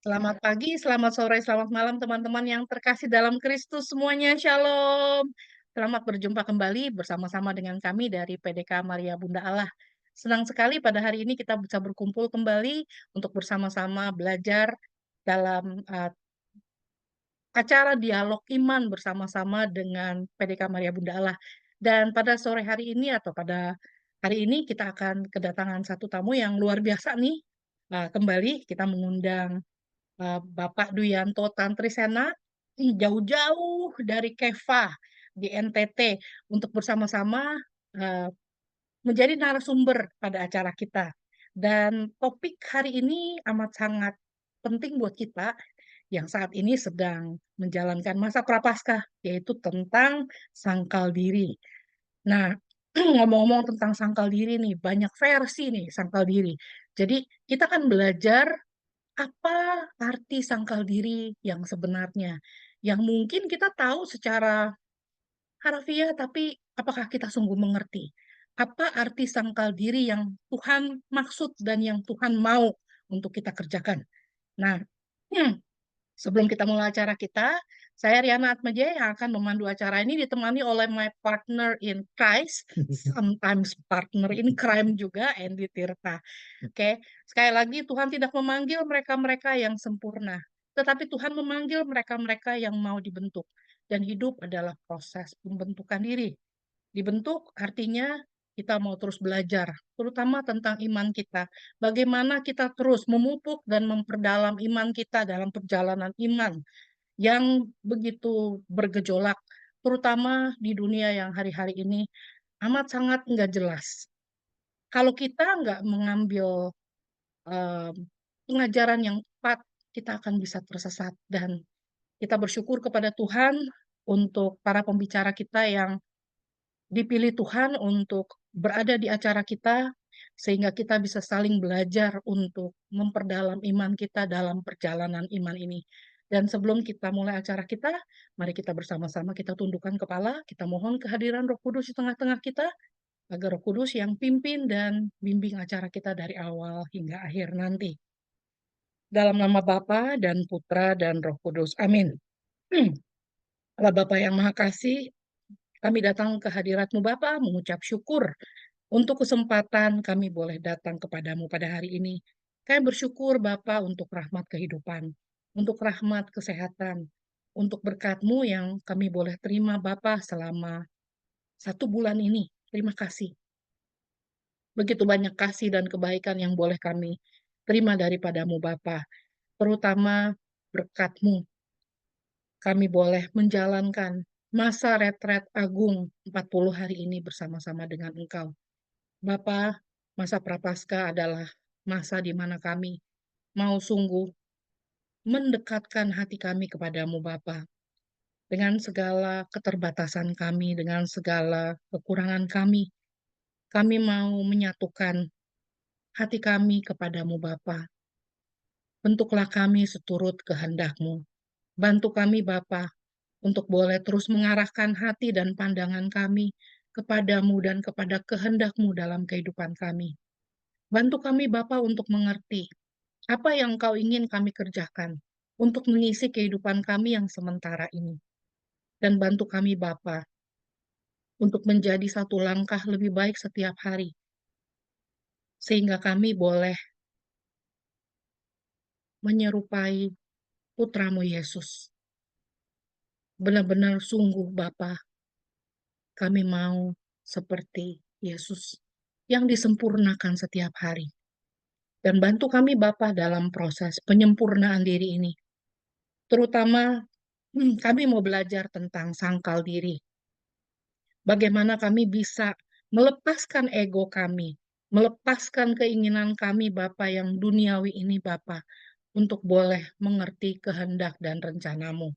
Selamat pagi, selamat sore, selamat malam teman-teman yang terkasih dalam Kristus semuanya. Shalom. Selamat berjumpa kembali bersama-sama dengan kami dari PDK Maria Bunda Allah. Senang sekali pada hari ini kita bisa berkumpul kembali untuk bersama-sama belajar dalam acara dialog iman bersama-sama dengan PDK Maria Bunda Allah. Dan pada sore hari ini atau pada hari ini kita akan kedatangan satu tamu yang luar biasa nih. Kembali kita mengundang Bapak Duyanto Tantrisena jauh-jauh dari Keva di NTT untuk bersama-sama eh, menjadi narasumber pada acara kita. Dan topik hari ini amat sangat penting buat kita yang saat ini sedang menjalankan masa prapaskah, yaitu tentang sangkal diri. Nah, ngomong-ngomong tentang sangkal diri nih, banyak versi nih sangkal diri. Jadi kita kan belajar apa arti sangkal diri yang sebenarnya? Yang mungkin kita tahu secara harfiah, tapi apakah kita sungguh mengerti? Apa arti sangkal diri yang Tuhan maksud dan yang Tuhan mau untuk kita kerjakan? Nah, hmm, sebelum kita mulai acara kita, saya Riana Atmaja yang akan memandu acara ini ditemani oleh my partner in Christ, sometimes partner in crime juga, Andy Tirta. Oke, sekali lagi Tuhan tidak memanggil mereka-mereka yang sempurna, tetapi Tuhan memanggil mereka-mereka yang mau dibentuk. Dan hidup adalah proses pembentukan diri. Dibentuk artinya kita mau terus belajar, terutama tentang iman kita. Bagaimana kita terus memupuk dan memperdalam iman kita dalam perjalanan iman yang begitu bergejolak, terutama di dunia yang hari-hari ini amat sangat nggak jelas. Kalau kita nggak mengambil eh, pengajaran yang tepat, kita akan bisa tersesat. Dan kita bersyukur kepada Tuhan untuk para pembicara kita yang dipilih Tuhan untuk berada di acara kita, sehingga kita bisa saling belajar untuk memperdalam iman kita dalam perjalanan iman ini. Dan sebelum kita mulai acara kita, mari kita bersama-sama kita tundukkan kepala, kita mohon kehadiran Roh Kudus di tengah-tengah kita, agar Roh Kudus yang pimpin dan bimbing acara kita dari awal hingga akhir nanti. Dalam nama Bapa dan Putra dan Roh Kudus. Amin. Allah Bapa yang Maha Kasih, kami datang ke hadirat-Mu Bapa mengucap syukur untuk kesempatan kami boleh datang kepadamu pada hari ini. Kami bersyukur Bapa untuk rahmat kehidupan, untuk rahmat kesehatan, untuk berkat-Mu yang kami boleh terima Bapa selama 1 bulan ini. Terima kasih. Begitu banyak kasih dan kebaikan yang boleh kami terima daripadamu Bapa, terutama berkat-Mu. Kami boleh menjalankan masa retret agung 40 hari ini bersama-sama dengan Engkau. Bapa, masa Prapaskah adalah masa di mana kami mau sungguh mendekatkan hati kami kepadamu Bapa. Dengan segala keterbatasan kami, dengan segala kekurangan kami mau menyatukan hati kami kepadamu Bapa. Bentuklah kami seturut kehendak-Mu. Bantu kami Bapa untuk boleh terus mengarahkan hati dan pandangan kami kepadamu dan kepada kehendak-Mu dalam kehidupan kami. Bantu kami Bapa untuk mengerti apa yang Kau ingin kami kerjakan untuk mengisi kehidupan kami yang sementara ini. Dan bantu kami Bapa untuk menjadi satu langkah lebih baik setiap hari, sehingga kami boleh menyerupai putramu Yesus. Benar-benar sungguh Bapa, kami mau seperti Yesus yang disempurnakan setiap hari. Dan bantu kami Bapa dalam proses penyempurnaan diri ini. Terutama kami mau belajar tentang sangkal diri. Bagaimana kami bisa melepaskan ego kami, melepaskan keinginan kami Bapa yang duniawi ini Bapa, untuk boleh mengerti kehendak dan rencanamu.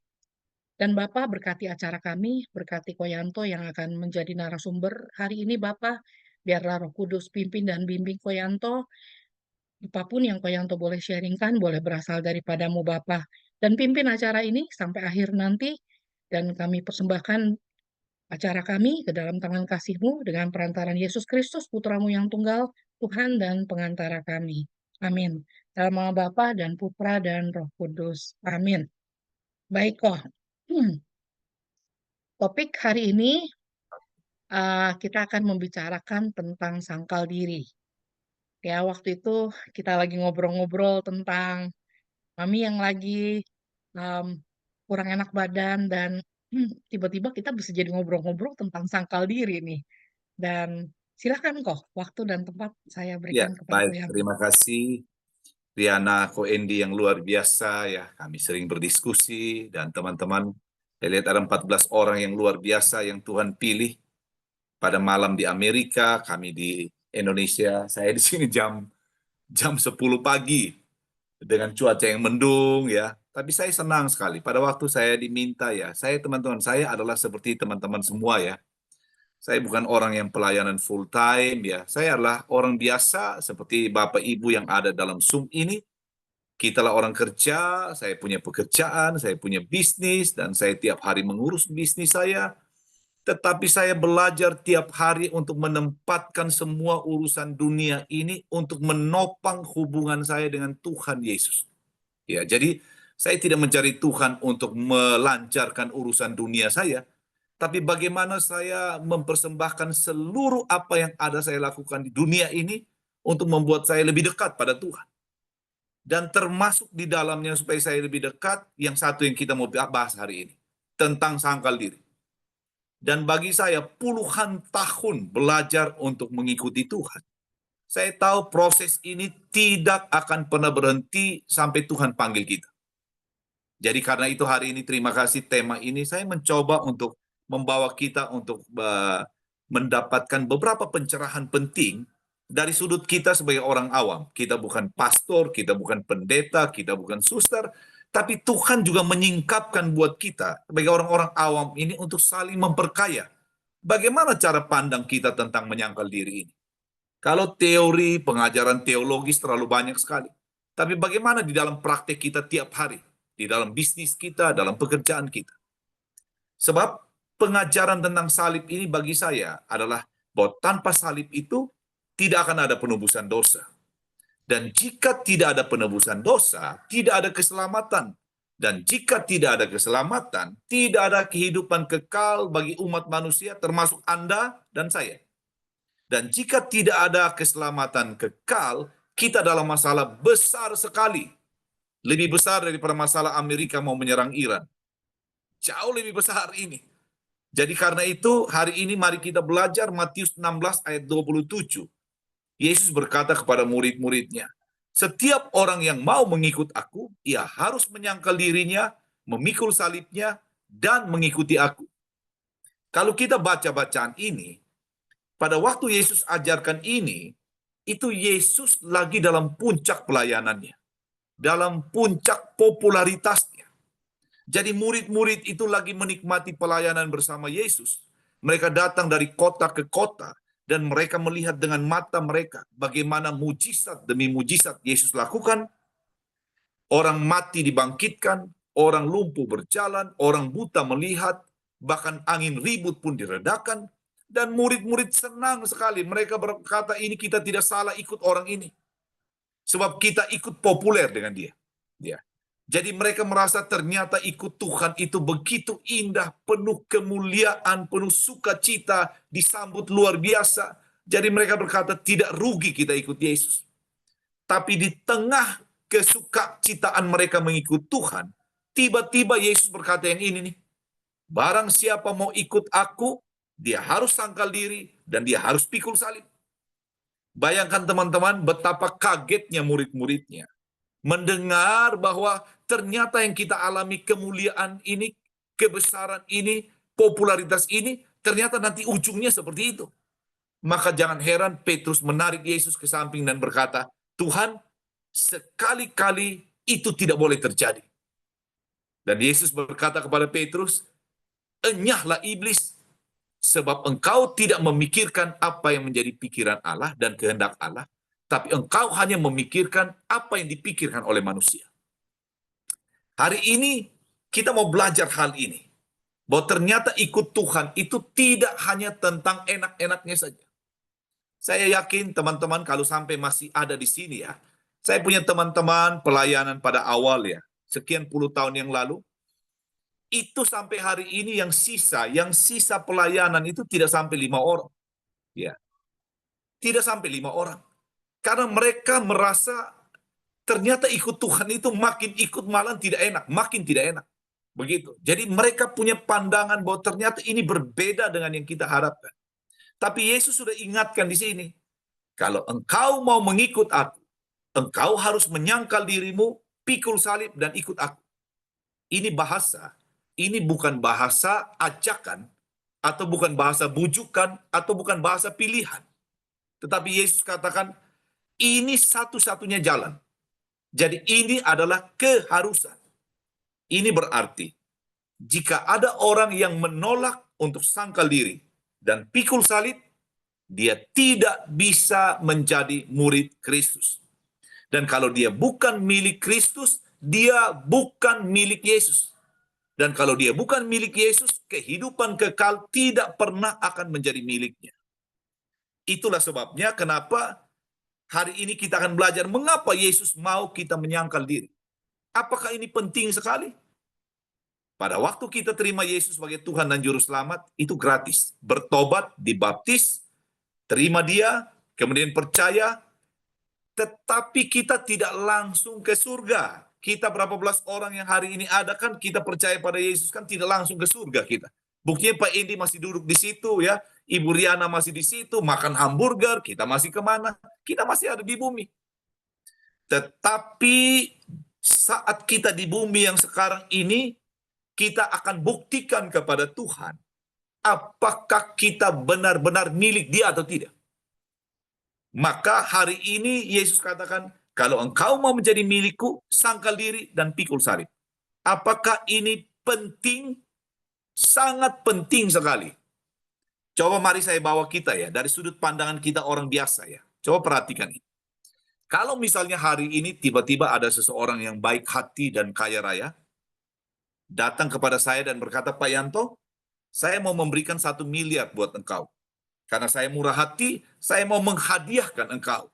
Dan Bapa berkati acara kami, berkati Koyanto yang akan menjadi narasumber hari ini Bapa, biarlah Roh Kudus pimpin dan bimbing Koyanto, apapun yang Koyanto boleh sharingkan, boleh berasal daripadamu Bapa. Dan pimpin acara ini sampai akhir nanti, dan kami persembahkan acara kami ke dalam tangan kasih-Mu dengan perantaran Yesus Kristus, Putramu yang tunggal, Tuhan dan pengantara kami. Amin. Dalam nama Bapa dan Putra dan Roh Kudus. Amin. Baik kok. Topik hari ini kita akan membicarakan tentang sangkal diri. Ya, waktu itu kita lagi ngobrol-ngobrol tentang mami yang lagi um, kurang enak badan dan tiba-tiba kita bisa jadi ngobrol-ngobrol tentang sangkal diri nih. Dan silakan kok, waktu dan tempat saya Ya, berikan kepada baik. Koyan. Terima kasih Riana Koendi yang luar biasa ya. Kami sering berdiskusi dan teman-teman, saya lihat ada 14 orang yang luar biasa yang Tuhan pilih pada malam di Amerika, kami di Indonesia. Saya di sini jam 10 pagi dengan cuaca yang mendung ya. Tapi saya senang sekali. Pada waktu saya diminta ya, saya teman-teman saya adalah seperti teman-teman semua ya. Saya bukan orang yang pelayanan full time ya. Saya adalah orang biasa seperti Bapak Ibu yang ada dalam Zoom ini. Kita lah orang kerja, saya punya pekerjaan, saya punya bisnis, dan saya tiap hari mengurus bisnis saya. Tetapi saya belajar tiap hari untuk menempatkan semua urusan dunia ini untuk menopang hubungan saya dengan Tuhan Yesus. Ya, jadi saya tidak mencari Tuhan untuk melancarkan urusan dunia saya, tapi bagaimana saya mempersembahkan seluruh apa yang ada saya lakukan di dunia ini untuk membuat saya lebih dekat pada Tuhan. Dan termasuk di dalamnya supaya saya lebih dekat, yang satu yang kita mau bahas hari ini, tentang sangkal diri. Dan bagi saya puluhan tahun belajar untuk mengikuti Tuhan. Saya tahu proses ini tidak akan pernah berhenti sampai Tuhan panggil kita. Jadi karena itu hari ini terima kasih tema ini saya mencoba untuk membawa kita untuk mendapatkan beberapa pencerahan penting dari sudut kita sebagai orang awam. Kita bukan pastor, kita bukan pendeta, kita bukan suster, tapi Tuhan juga menyingkapkan buat kita sebagai orang-orang awam ini untuk saling memperkaya. Bagaimana cara pandang kita tentang menyangkal diri ini? Kalau teori, pengajaran teologis terlalu banyak sekali. Tapi bagaimana di dalam praktek kita tiap hari? Di dalam bisnis kita, dalam pekerjaan kita. Sebab pengajaran tentang salib ini bagi saya adalah bahwa tanpa salib itu tidak akan ada penebusan dosa. Dan jika tidak ada penebusan dosa, tidak ada keselamatan. Dan jika tidak ada keselamatan, tidak ada kehidupan kekal bagi umat manusia termasuk Anda dan saya. Dan jika tidak ada keselamatan kekal, kita dalam masalah besar sekali. Lebih besar daripada masalah Amerika mau menyerang Iran. Jauh lebih besar ini. Jadi karena itu hari ini mari kita belajar Matius 16 ayat 27. Yesus berkata kepada murid-muridnya, setiap orang yang mau mengikut aku, ia harus menyangkal dirinya, memikul salibnya, dan mengikuti aku. Kalau kita baca bacaan ini, pada waktu Yesus ajarkan ini, itu Yesus lagi dalam puncak pelayanannya. Dalam puncak popularitasnya. Jadi murid-murid itu lagi menikmati pelayanan bersama Yesus. Mereka datang dari kota ke kota. Dan mereka melihat dengan mata mereka bagaimana mujizat demi mujizat Yesus lakukan. Orang mati dibangkitkan, orang lumpuh berjalan, orang buta melihat, bahkan angin ribut pun diredakan. Dan murid-murid senang sekali. Mereka berkata, ini kita tidak salah ikut orang ini. Sebab kita ikut populer dengan dia. Ya. Jadi mereka merasa ternyata ikut Tuhan itu begitu indah, penuh kemuliaan, penuh sukacita, disambut luar biasa. Jadi mereka berkata, tidak rugi kita ikut Yesus. Tapi di tengah kesukacitaan mereka mengikut Tuhan, tiba-tiba Yesus berkata yang ini nih, barang siapa mau ikut aku, dia harus sangkal diri, dan dia harus pikul salib. Bayangkan teman-teman betapa kagetnya murid-muridnya mendengar bahwa ternyata yang kita alami kemuliaan ini, kebesaran ini, popularitas ini, ternyata nanti ujungnya seperti itu. Maka jangan heran Petrus menarik Yesus ke samping dan berkata, Tuhan, sekali-kali itu tidak boleh terjadi. Dan Yesus berkata kepada Petrus, enyahlah iblis, sebab engkau tidak memikirkan apa yang menjadi pikiran Allah dan kehendak Allah, tapi engkau hanya memikirkan apa yang dipikirkan oleh manusia. Hari ini kita mau belajar hal ini. Bahwa ternyata ikut Tuhan itu tidak hanya tentang enak-enaknya saja. Saya yakin teman-teman kalau sampai masih ada di sini ya, Saya punya teman-teman pelayanan pada awal ya, sekian puluh tahun yang lalu, itu sampai hari ini yang sisa pelayanan itu tidak sampai 5 orang. Ya, tidak sampai 5 orang. Karena mereka merasa ternyata ikut Tuhan itu makin ikut malah tidak enak, makin tidak enak. Begitu. Jadi mereka punya pandangan bahwa ternyata ini berbeda dengan yang kita harapkan. Tapi Yesus sudah ingatkan di sini, kalau engkau mau mengikut aku, engkau harus menyangkal dirimu, pikul salib dan ikut aku. Ini bahasa, ini bukan bahasa ajakan, atau bukan bahasa bujukan, atau bukan bahasa pilihan. Tetapi Yesus katakan, ini satu-satunya jalan. Jadi ini adalah keharusan. Ini berarti, jika ada orang yang menolak untuk sangkal diri dan pikul salib, dia tidak bisa menjadi murid Kristus. Dan kalau dia bukan milik Kristus, dia bukan milik Yesus. Dan kalau dia bukan milik Yesus, kehidupan kekal tidak pernah akan menjadi miliknya. Itulah sebabnya kenapa hari ini kita akan belajar mengapa Yesus mau kita menyangkal diri. Apakah ini penting sekali? Pada waktu kita terima Yesus sebagai Tuhan dan Juru Selamat, itu gratis. Bertobat, dibaptis, terima Dia, kemudian percaya, tetapi kita tidak langsung ke surga. Kita berapa belas orang yang hari ini ada kan, kita percaya pada Yesus kan tidak langsung ke surga kita. Buktinya Pak Indi masih duduk di situ ya, Ibu Riana masih di situ, makan hamburger, kita masih kemana? Kita masih ada di bumi. Tetapi saat kita di bumi yang sekarang ini, kita akan buktikan kepada Tuhan, apakah kita benar-benar milik Dia atau tidak. Maka hari ini Yesus katakan, kalau engkau mau menjadi milikku, sangkal diri dan pikul salib. Apakah ini penting? Sangat penting sekali. Coba mari saya bawa kita ya, dari sudut pandangan kita orang biasa ya. Coba perhatikan ini. Kalau misalnya hari ini tiba-tiba ada seseorang yang baik hati dan kaya raya, datang kepada saya dan berkata, Pak Yanto, saya mau memberikan 1 miliar buat engkau. Karena saya murah hati, saya mau menghadiahkan engkau.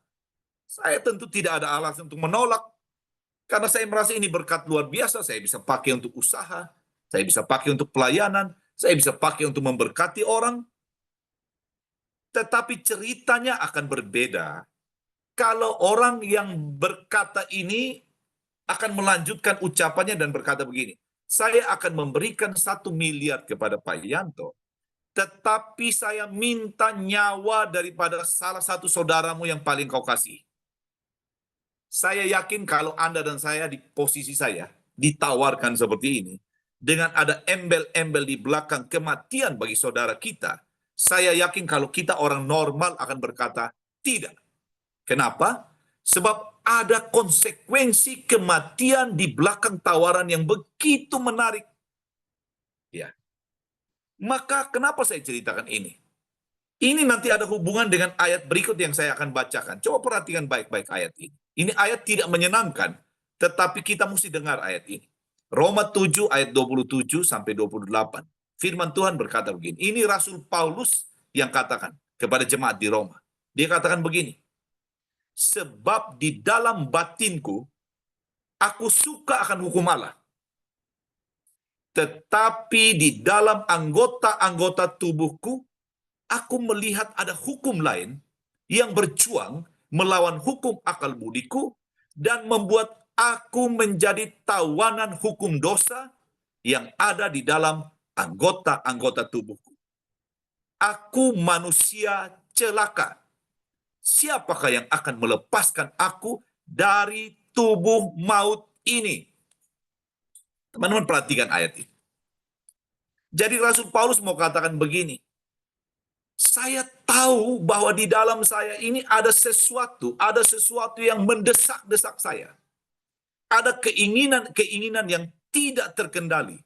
Saya tentu tidak ada alasan untuk menolak. Karena saya merasa ini berkat luar biasa, saya bisa pakai untuk usaha, saya bisa pakai untuk pelayanan, saya bisa pakai untuk memberkati orang. Tetapi ceritanya akan berbeda kalau orang yang berkata ini akan melanjutkan ucapannya dan berkata begini, saya akan memberikan 1 miliar kepada Pak Yanto, tetapi saya minta nyawa daripada salah satu saudaramu yang paling kau kasih. Saya yakin kalau Anda dan saya di posisi saya, ditawarkan seperti ini, dengan ada embel-embel di belakang kematian bagi saudara kita, saya yakin kalau kita orang normal akan berkata, tidak. Kenapa? Sebab ada konsekuensi kematian di belakang tawaran yang begitu menarik. Ya. Maka kenapa saya ceritakan ini? Ini nanti ada hubungan dengan ayat berikut yang saya akan bacakan. Coba perhatikan baik-baik ayat ini. Ini ayat tidak menyenangkan, tetapi kita mesti dengar ayat ini. Roma 7 ayat 27 sampai 28. Firman Tuhan berkata begini. Ini Rasul Paulus yang katakan kepada jemaat di Roma. Dia katakan begini. Sebab di dalam batinku, aku suka akan hukum Allah. Tetapi di dalam anggota-anggota tubuhku, aku melihat ada hukum lain yang berjuang melawan hukum akal budiku dan membuat aku menjadi tawanan hukum dosa yang ada di dalam anggota-anggota tubuhku. Aku manusia celaka. Siapakah yang akan melepaskan aku dari tubuh maut ini? Teman-teman perhatikan ayat ini. Jadi Rasul Paulus mau katakan begini. Saya tahu bahwa di dalam saya ini ada sesuatu yang mendesak-desak saya. Ada keinginan-keinginan yang tidak terkendali.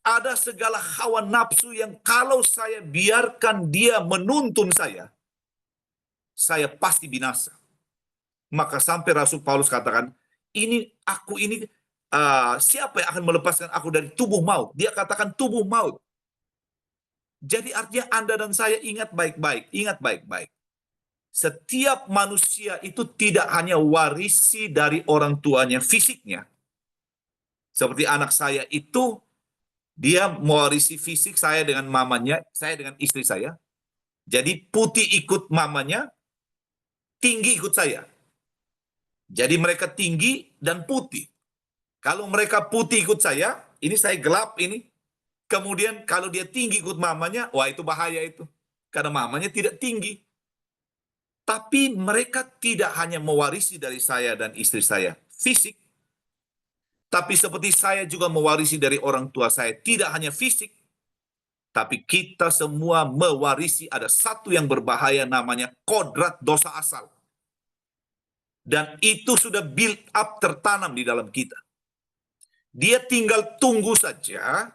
Ada segala hawa nafsu yang kalau saya biarkan dia menuntun saya pasti binasa. Maka sampai Rasul Paulus katakan, siapa yang akan melepaskan aku dari tubuh maut? Dia katakan tubuh maut. Jadi artinya Anda dan saya ingat baik-baik. setiap manusia itu tidak hanya warisi dari orang tuanya fisiknya. Seperti anak saya itu, dia mewarisi fisik saya dengan mamanya, saya dengan istri saya. Jadi putih ikut mamanya, tinggi ikut saya. Jadi mereka tinggi dan putih. Kalau mereka putih ikut saya, ini saya gelap ini. Kemudian kalau dia tinggi ikut mamanya, wah itu bahaya itu. Karena mamanya tidak tinggi. Tapi mereka tidak hanya mewarisi dari saya dan istri saya fisik, tapi seperti saya juga mewarisi dari orang tua saya, tidak hanya fisik, tapi kita semua mewarisi ada satu yang berbahaya namanya kodrat dosa asal. Dan itu sudah build up, tertanam di dalam kita. Dia tinggal tunggu saja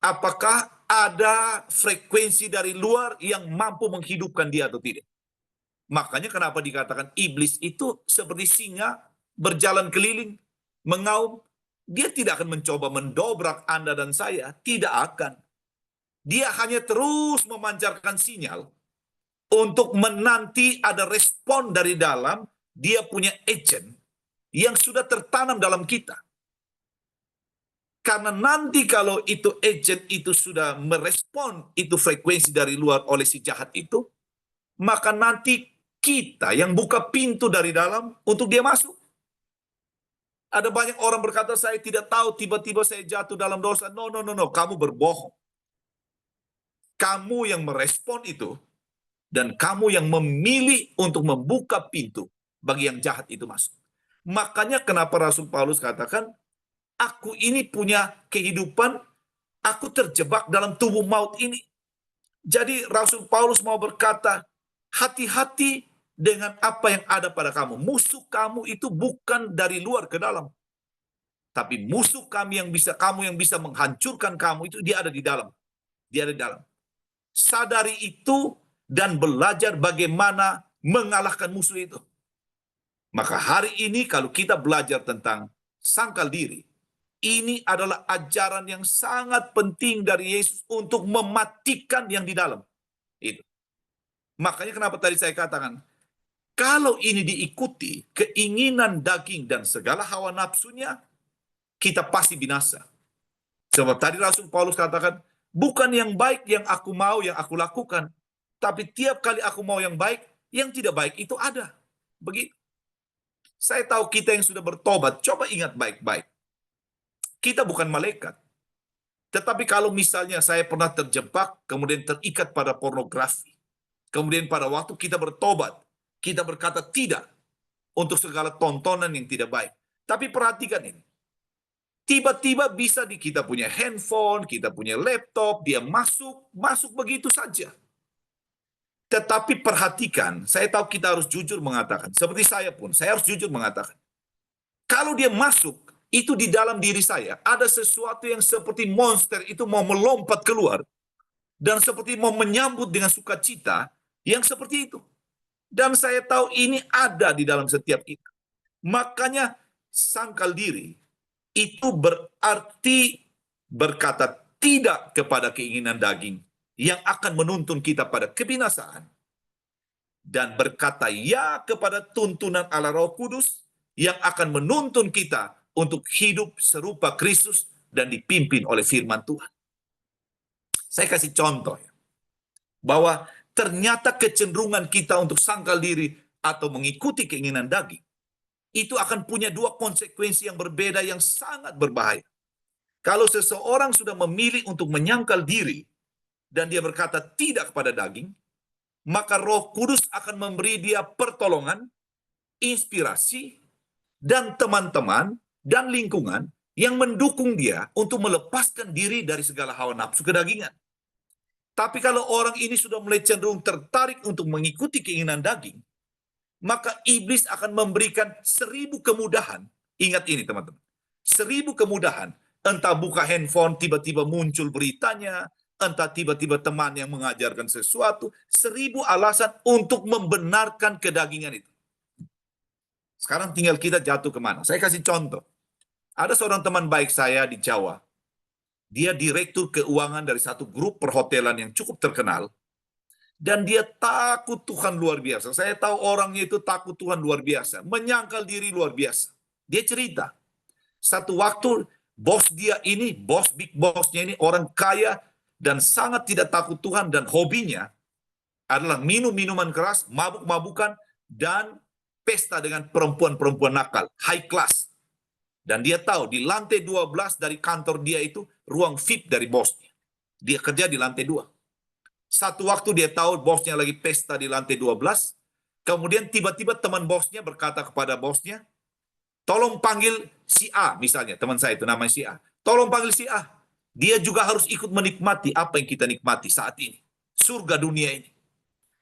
apakah ada frekuensi dari luar yang mampu menghidupkan dia atau tidak. Makanya kenapa dikatakan iblis itu seperti singa berjalan keliling, mengaum. Dia tidak akan mencoba mendobrak Anda dan saya, tidak akan. Dia hanya terus memancarkan sinyal untuk menanti ada respon dari dalam. Dia punya agent yang sudah tertanam dalam kita. Karena nanti kalau itu agent itu sudah merespon itu frekuensi dari luar oleh si jahat itu, maka nanti kita yang buka pintu dari dalam untuk dia masuk. Ada banyak orang berkata, saya tidak tahu, tiba-tiba saya jatuh dalam dosa. No, no, no, no, kamu berbohong. Kamu yang merespon itu, dan kamu yang memilih untuk membuka pintu bagi yang jahat itu masuk. Makanya kenapa Rasul Paulus katakan, aku ini punya kehidupan, aku terjebak dalam tubuh maut ini. Jadi Rasul Paulus mau berkata, hati-hati dengan apa yang ada pada kamu. Musuh kamu itu bukan dari luar ke dalam. Tapi musuh kamu yang bisa menghancurkan kamu itu dia ada di dalam. Dia ada di dalam. Sadari itu dan belajar bagaimana mengalahkan musuh itu. Maka hari ini kalau kita belajar tentang sangkal diri, ini adalah ajaran yang sangat penting dari Yesus untuk mematikan yang di dalam. Itu. Makanya kenapa tadi saya katakan, kalau ini diikuti, keinginan daging dan segala hawa nafsunya, kita pasti binasa. Sebab tadi Rasul Paulus katakan, bukan yang baik yang aku mau, yang aku lakukan. Tapi tiap kali aku mau yang baik, yang tidak baik itu ada. Begitu. Saya tahu kita yang sudah bertobat, coba ingat baik-baik. Kita bukan malaikat. Tetapi kalau misalnya saya pernah terjebak, kemudian terikat pada pornografi. Kemudian pada waktu kita bertobat, kita berkata tidak untuk segala tontonan yang tidak baik. Tapi perhatikan ini. Tiba-tiba bisa kita punya handphone, kita punya laptop, dia masuk begitu saja. Tetapi perhatikan, saya tahu kita harus jujur mengatakan, seperti saya pun, saya harus jujur mengatakan. Kalau dia masuk, itu di dalam diri saya, ada sesuatu yang seperti monster itu mau melompat keluar, dan seperti mau menyambut dengan sukacita, yang seperti itu. Dan saya tahu ini ada di dalam setiap kita. Makanya sangkal diri itu berarti berkata tidak kepada keinginan daging yang akan menuntun kita pada kebinasaan. Dan berkata ya kepada tuntunan Allah Roh Kudus yang akan menuntun kita untuk hidup serupa Kristus dan dipimpin oleh firman Tuhan. Saya kasih contoh ya, bahwa ternyata kecenderungan kita untuk sangkal diri atau mengikuti keinginan daging itu akan punya dua konsekuensi yang berbeda yang sangat berbahaya. Kalau seseorang sudah memilih untuk menyangkal diri dan dia berkata tidak kepada daging, maka Roh Kudus akan memberi dia pertolongan, inspirasi, dan teman-teman dan lingkungan yang mendukung dia untuk melepaskan diri dari segala hawa nafsu kedagingan. Tapi kalau orang ini sudah mulai cenderung tertarik untuk mengikuti keinginan daging, maka iblis akan memberikan 1000 kemudahan. Ingat ini teman-teman. 1000 kemudahan. Entah buka handphone, tiba-tiba muncul beritanya. Entah tiba-tiba teman yang mengajarkan sesuatu. 1000 alasan untuk membenarkan kedagingan itu. Sekarang tinggal kita jatuh kemana. Saya kasih contoh. Ada seorang teman baik saya di Jawa. Dia direktur keuangan dari satu grup perhotelan yang cukup terkenal. Dan dia takut Tuhan luar biasa. Saya tahu orangnya itu takut Tuhan luar biasa. Menyangkal diri luar biasa. Dia cerita. Satu waktu bos dia ini, big bossnya ini orang kaya dan sangat tidak takut Tuhan. Dan hobinya adalah minum minuman keras, mabuk-mabukan, dan pesta dengan perempuan-perempuan nakal. High class. Dan dia tahu di lantai 12 dari kantor dia itu ruang VIP dari bosnya. Dia kerja di lantai 2. Satu waktu dia tahu bosnya lagi pesta di lantai 12. Kemudian tiba-tiba teman bosnya berkata kepada bosnya, tolong panggil si A misalnya, teman saya itu namanya si A. Tolong panggil si A. Dia juga harus ikut menikmati apa yang kita nikmati saat ini. Surga dunia ini.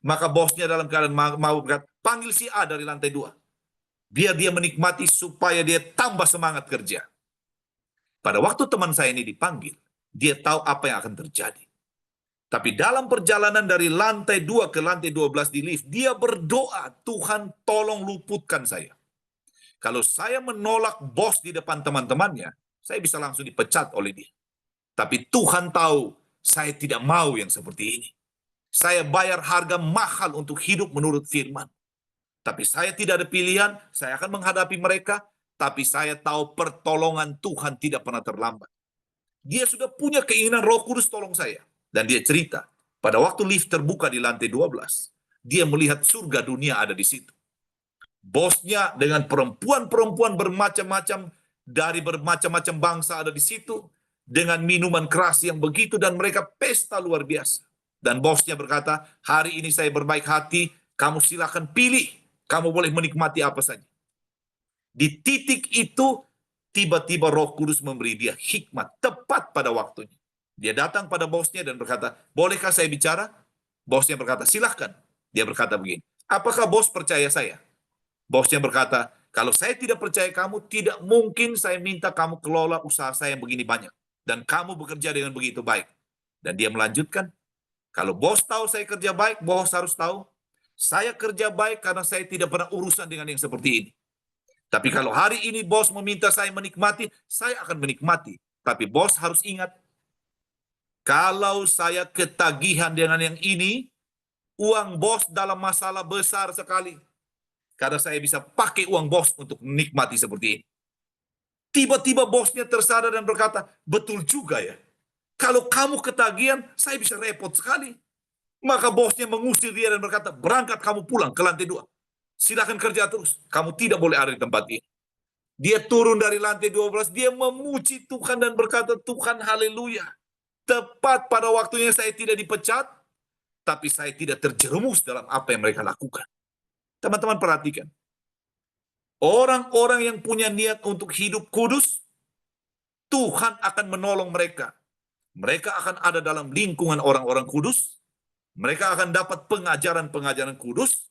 Maka bosnya dalam keadaan mau berkata, panggil si A dari lantai 2. Biar dia menikmati supaya dia tambah semangat kerja. Pada waktu teman saya ini dipanggil, dia tahu apa yang akan terjadi. Tapi dalam perjalanan dari lantai 2 ke lantai 12 di lift, dia berdoa, Tuhan tolong luputkan saya. Kalau saya menolak bos di depan teman-temannya, saya bisa langsung dipecat oleh dia. Tapi Tuhan tahu, saya tidak mau yang seperti ini. Saya bayar harga mahal untuk hidup menurut firman. Tapi saya tidak ada pilihan, saya akan menghadapi mereka, tapi saya tahu pertolongan Tuhan tidak pernah terlambat. Dia sudah punya keinginan Roh Kudus tolong saya. Dan dia cerita, pada waktu lift terbuka di lantai 12, dia melihat surga dunia ada di situ. Bosnya dengan perempuan-perempuan bermacam-macam, dari bermacam-macam bangsa ada di situ, dengan minuman keras yang begitu, dan mereka pesta luar biasa. Dan bosnya berkata, hari ini saya berbaik hati, kamu silakan pilih, kamu boleh menikmati apa saja. Di titik itu, tiba-tiba Roh Kudus memberi dia hikmat, tepat pada waktunya. Dia datang pada bosnya dan berkata, bolehkah saya bicara? Bosnya berkata, silahkan. Dia berkata begini, apakah bos percaya saya? Bosnya berkata, kalau saya tidak percaya kamu, tidak mungkin saya minta kamu kelola usaha saya yang begini banyak. Dan kamu bekerja dengan begitu baik. Dan dia melanjutkan, kalau bos tahu saya kerja baik, bos harus tahu, saya kerja baik karena saya tidak pernah urusan dengan yang seperti ini. Tapi kalau hari ini bos meminta saya menikmati, saya akan menikmati. Tapi bos harus ingat, kalau saya ketagihan dengan yang ini, uang bos dalam masalah besar sekali. Karena saya bisa pakai uang bos untuk menikmati seperti ini. Tiba-tiba bosnya tersadar dan berkata, betul juga ya. Kalau kamu ketagihan, saya bisa repot sekali. Maka bosnya mengusir dia dan berkata, berangkat kamu pulang ke lantai 2. Silakan kerja terus. Kamu tidak boleh ada di tempat ini. Dia turun dari lantai 12, dia memuji Tuhan dan berkata, Tuhan haleluya. Tepat pada waktunya saya tidak dipecat, tapi saya tidak terjerumus dalam apa yang mereka lakukan. Teman-teman perhatikan. Orang-orang yang punya niat untuk hidup kudus, Tuhan akan menolong mereka. Mereka akan ada dalam lingkungan orang-orang kudus. Mereka akan dapat pengajaran-pengajaran kudus.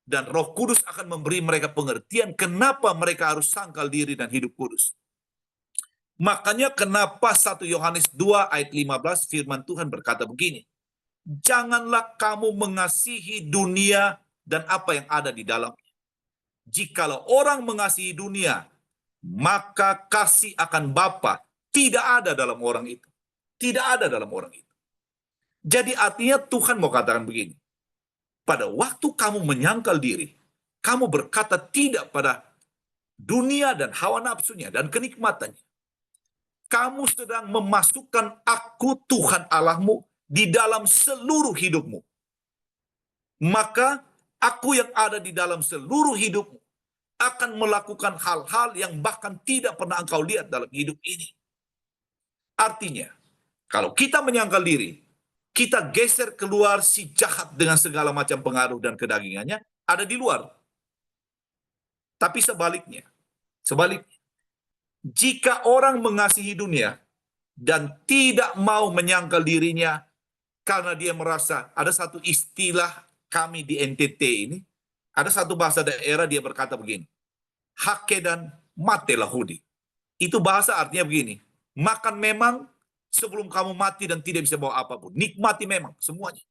Dan Roh Kudus akan memberi mereka pengertian kenapa mereka harus sangkal diri dan hidup kudus. Makanya kenapa 1 Yohanes 2 ayat 15 firman Tuhan berkata begini. Janganlah kamu mengasihi dunia dan apa yang ada di dalamnya. Jikalau orang mengasihi dunia, maka kasih akan Bapa tidak ada dalam orang itu. Tidak ada dalam orang itu. Jadi artinya Tuhan mau katakan begini. Pada waktu kamu menyangkal diri, kamu berkata tidak pada dunia dan hawa nafsunya dan kenikmatannya. Kamu sedang memasukkan aku Tuhan Allahmu di dalam seluruh hidupmu. Maka aku yang ada di dalam seluruh hidupmu akan melakukan hal-hal yang bahkan tidak pernah engkau lihat dalam hidup ini. Artinya, kalau kita menyangkal diri, kita geser keluar si jahat dengan segala macam pengaruh dan kedagingannya ada di luar. Tapi sebaliknya, jika orang mengasihi dunia dan tidak mau menyangkal dirinya karena dia merasa ada satu istilah kami di NTT ini, ada satu bahasa daerah dia berkata begini, hake dan mate lahudi. Itu bahasa artinya begini, makan memang sebelum kamu mati dan tidak bisa bawa apapun. Nikmati memang semuanya.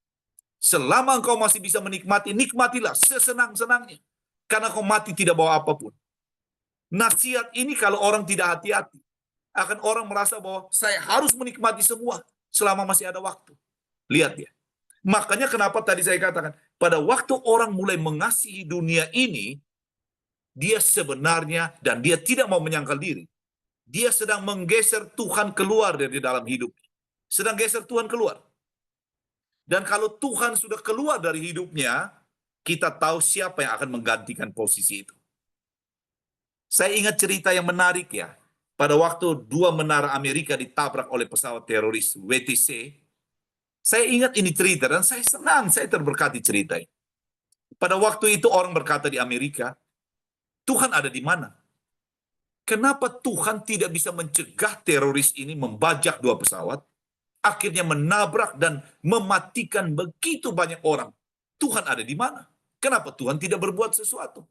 Selama engkau masih bisa menikmati, nikmatilah sesenang-senangnya. Karena kau mati tidak bawa apapun. Nasihat ini kalau orang tidak hati-hati, akan orang merasa bahwa saya harus menikmati semua selama masih ada waktu. Lihat ya, Makanya kenapa tadi saya katakan, pada waktu orang mulai mengasihi dunia ini, dia sebenarnya, dan dia tidak mau menyangkal diri, dia sedang menggeser Tuhan keluar dari dalam hidup. Sedang geser Tuhan keluar. Dan kalau Tuhan sudah keluar dari hidupnya, kita tahu siapa yang akan menggantikan posisi itu. Saya ingat cerita yang menarik ya. Pada waktu 2 menara Amerika ditabrak oleh pesawat teroris WTC, saya ingat ini cerita dan saya senang, saya terberkati cerita ini. Pada waktu itu orang berkata di Amerika, Tuhan ada di mana? Kenapa Tuhan tidak bisa mencegah teroris ini membajak 2 pesawat, akhirnya menabrak dan mematikan begitu banyak orang? Tuhan ada di mana? Kenapa Tuhan tidak berbuat sesuatu?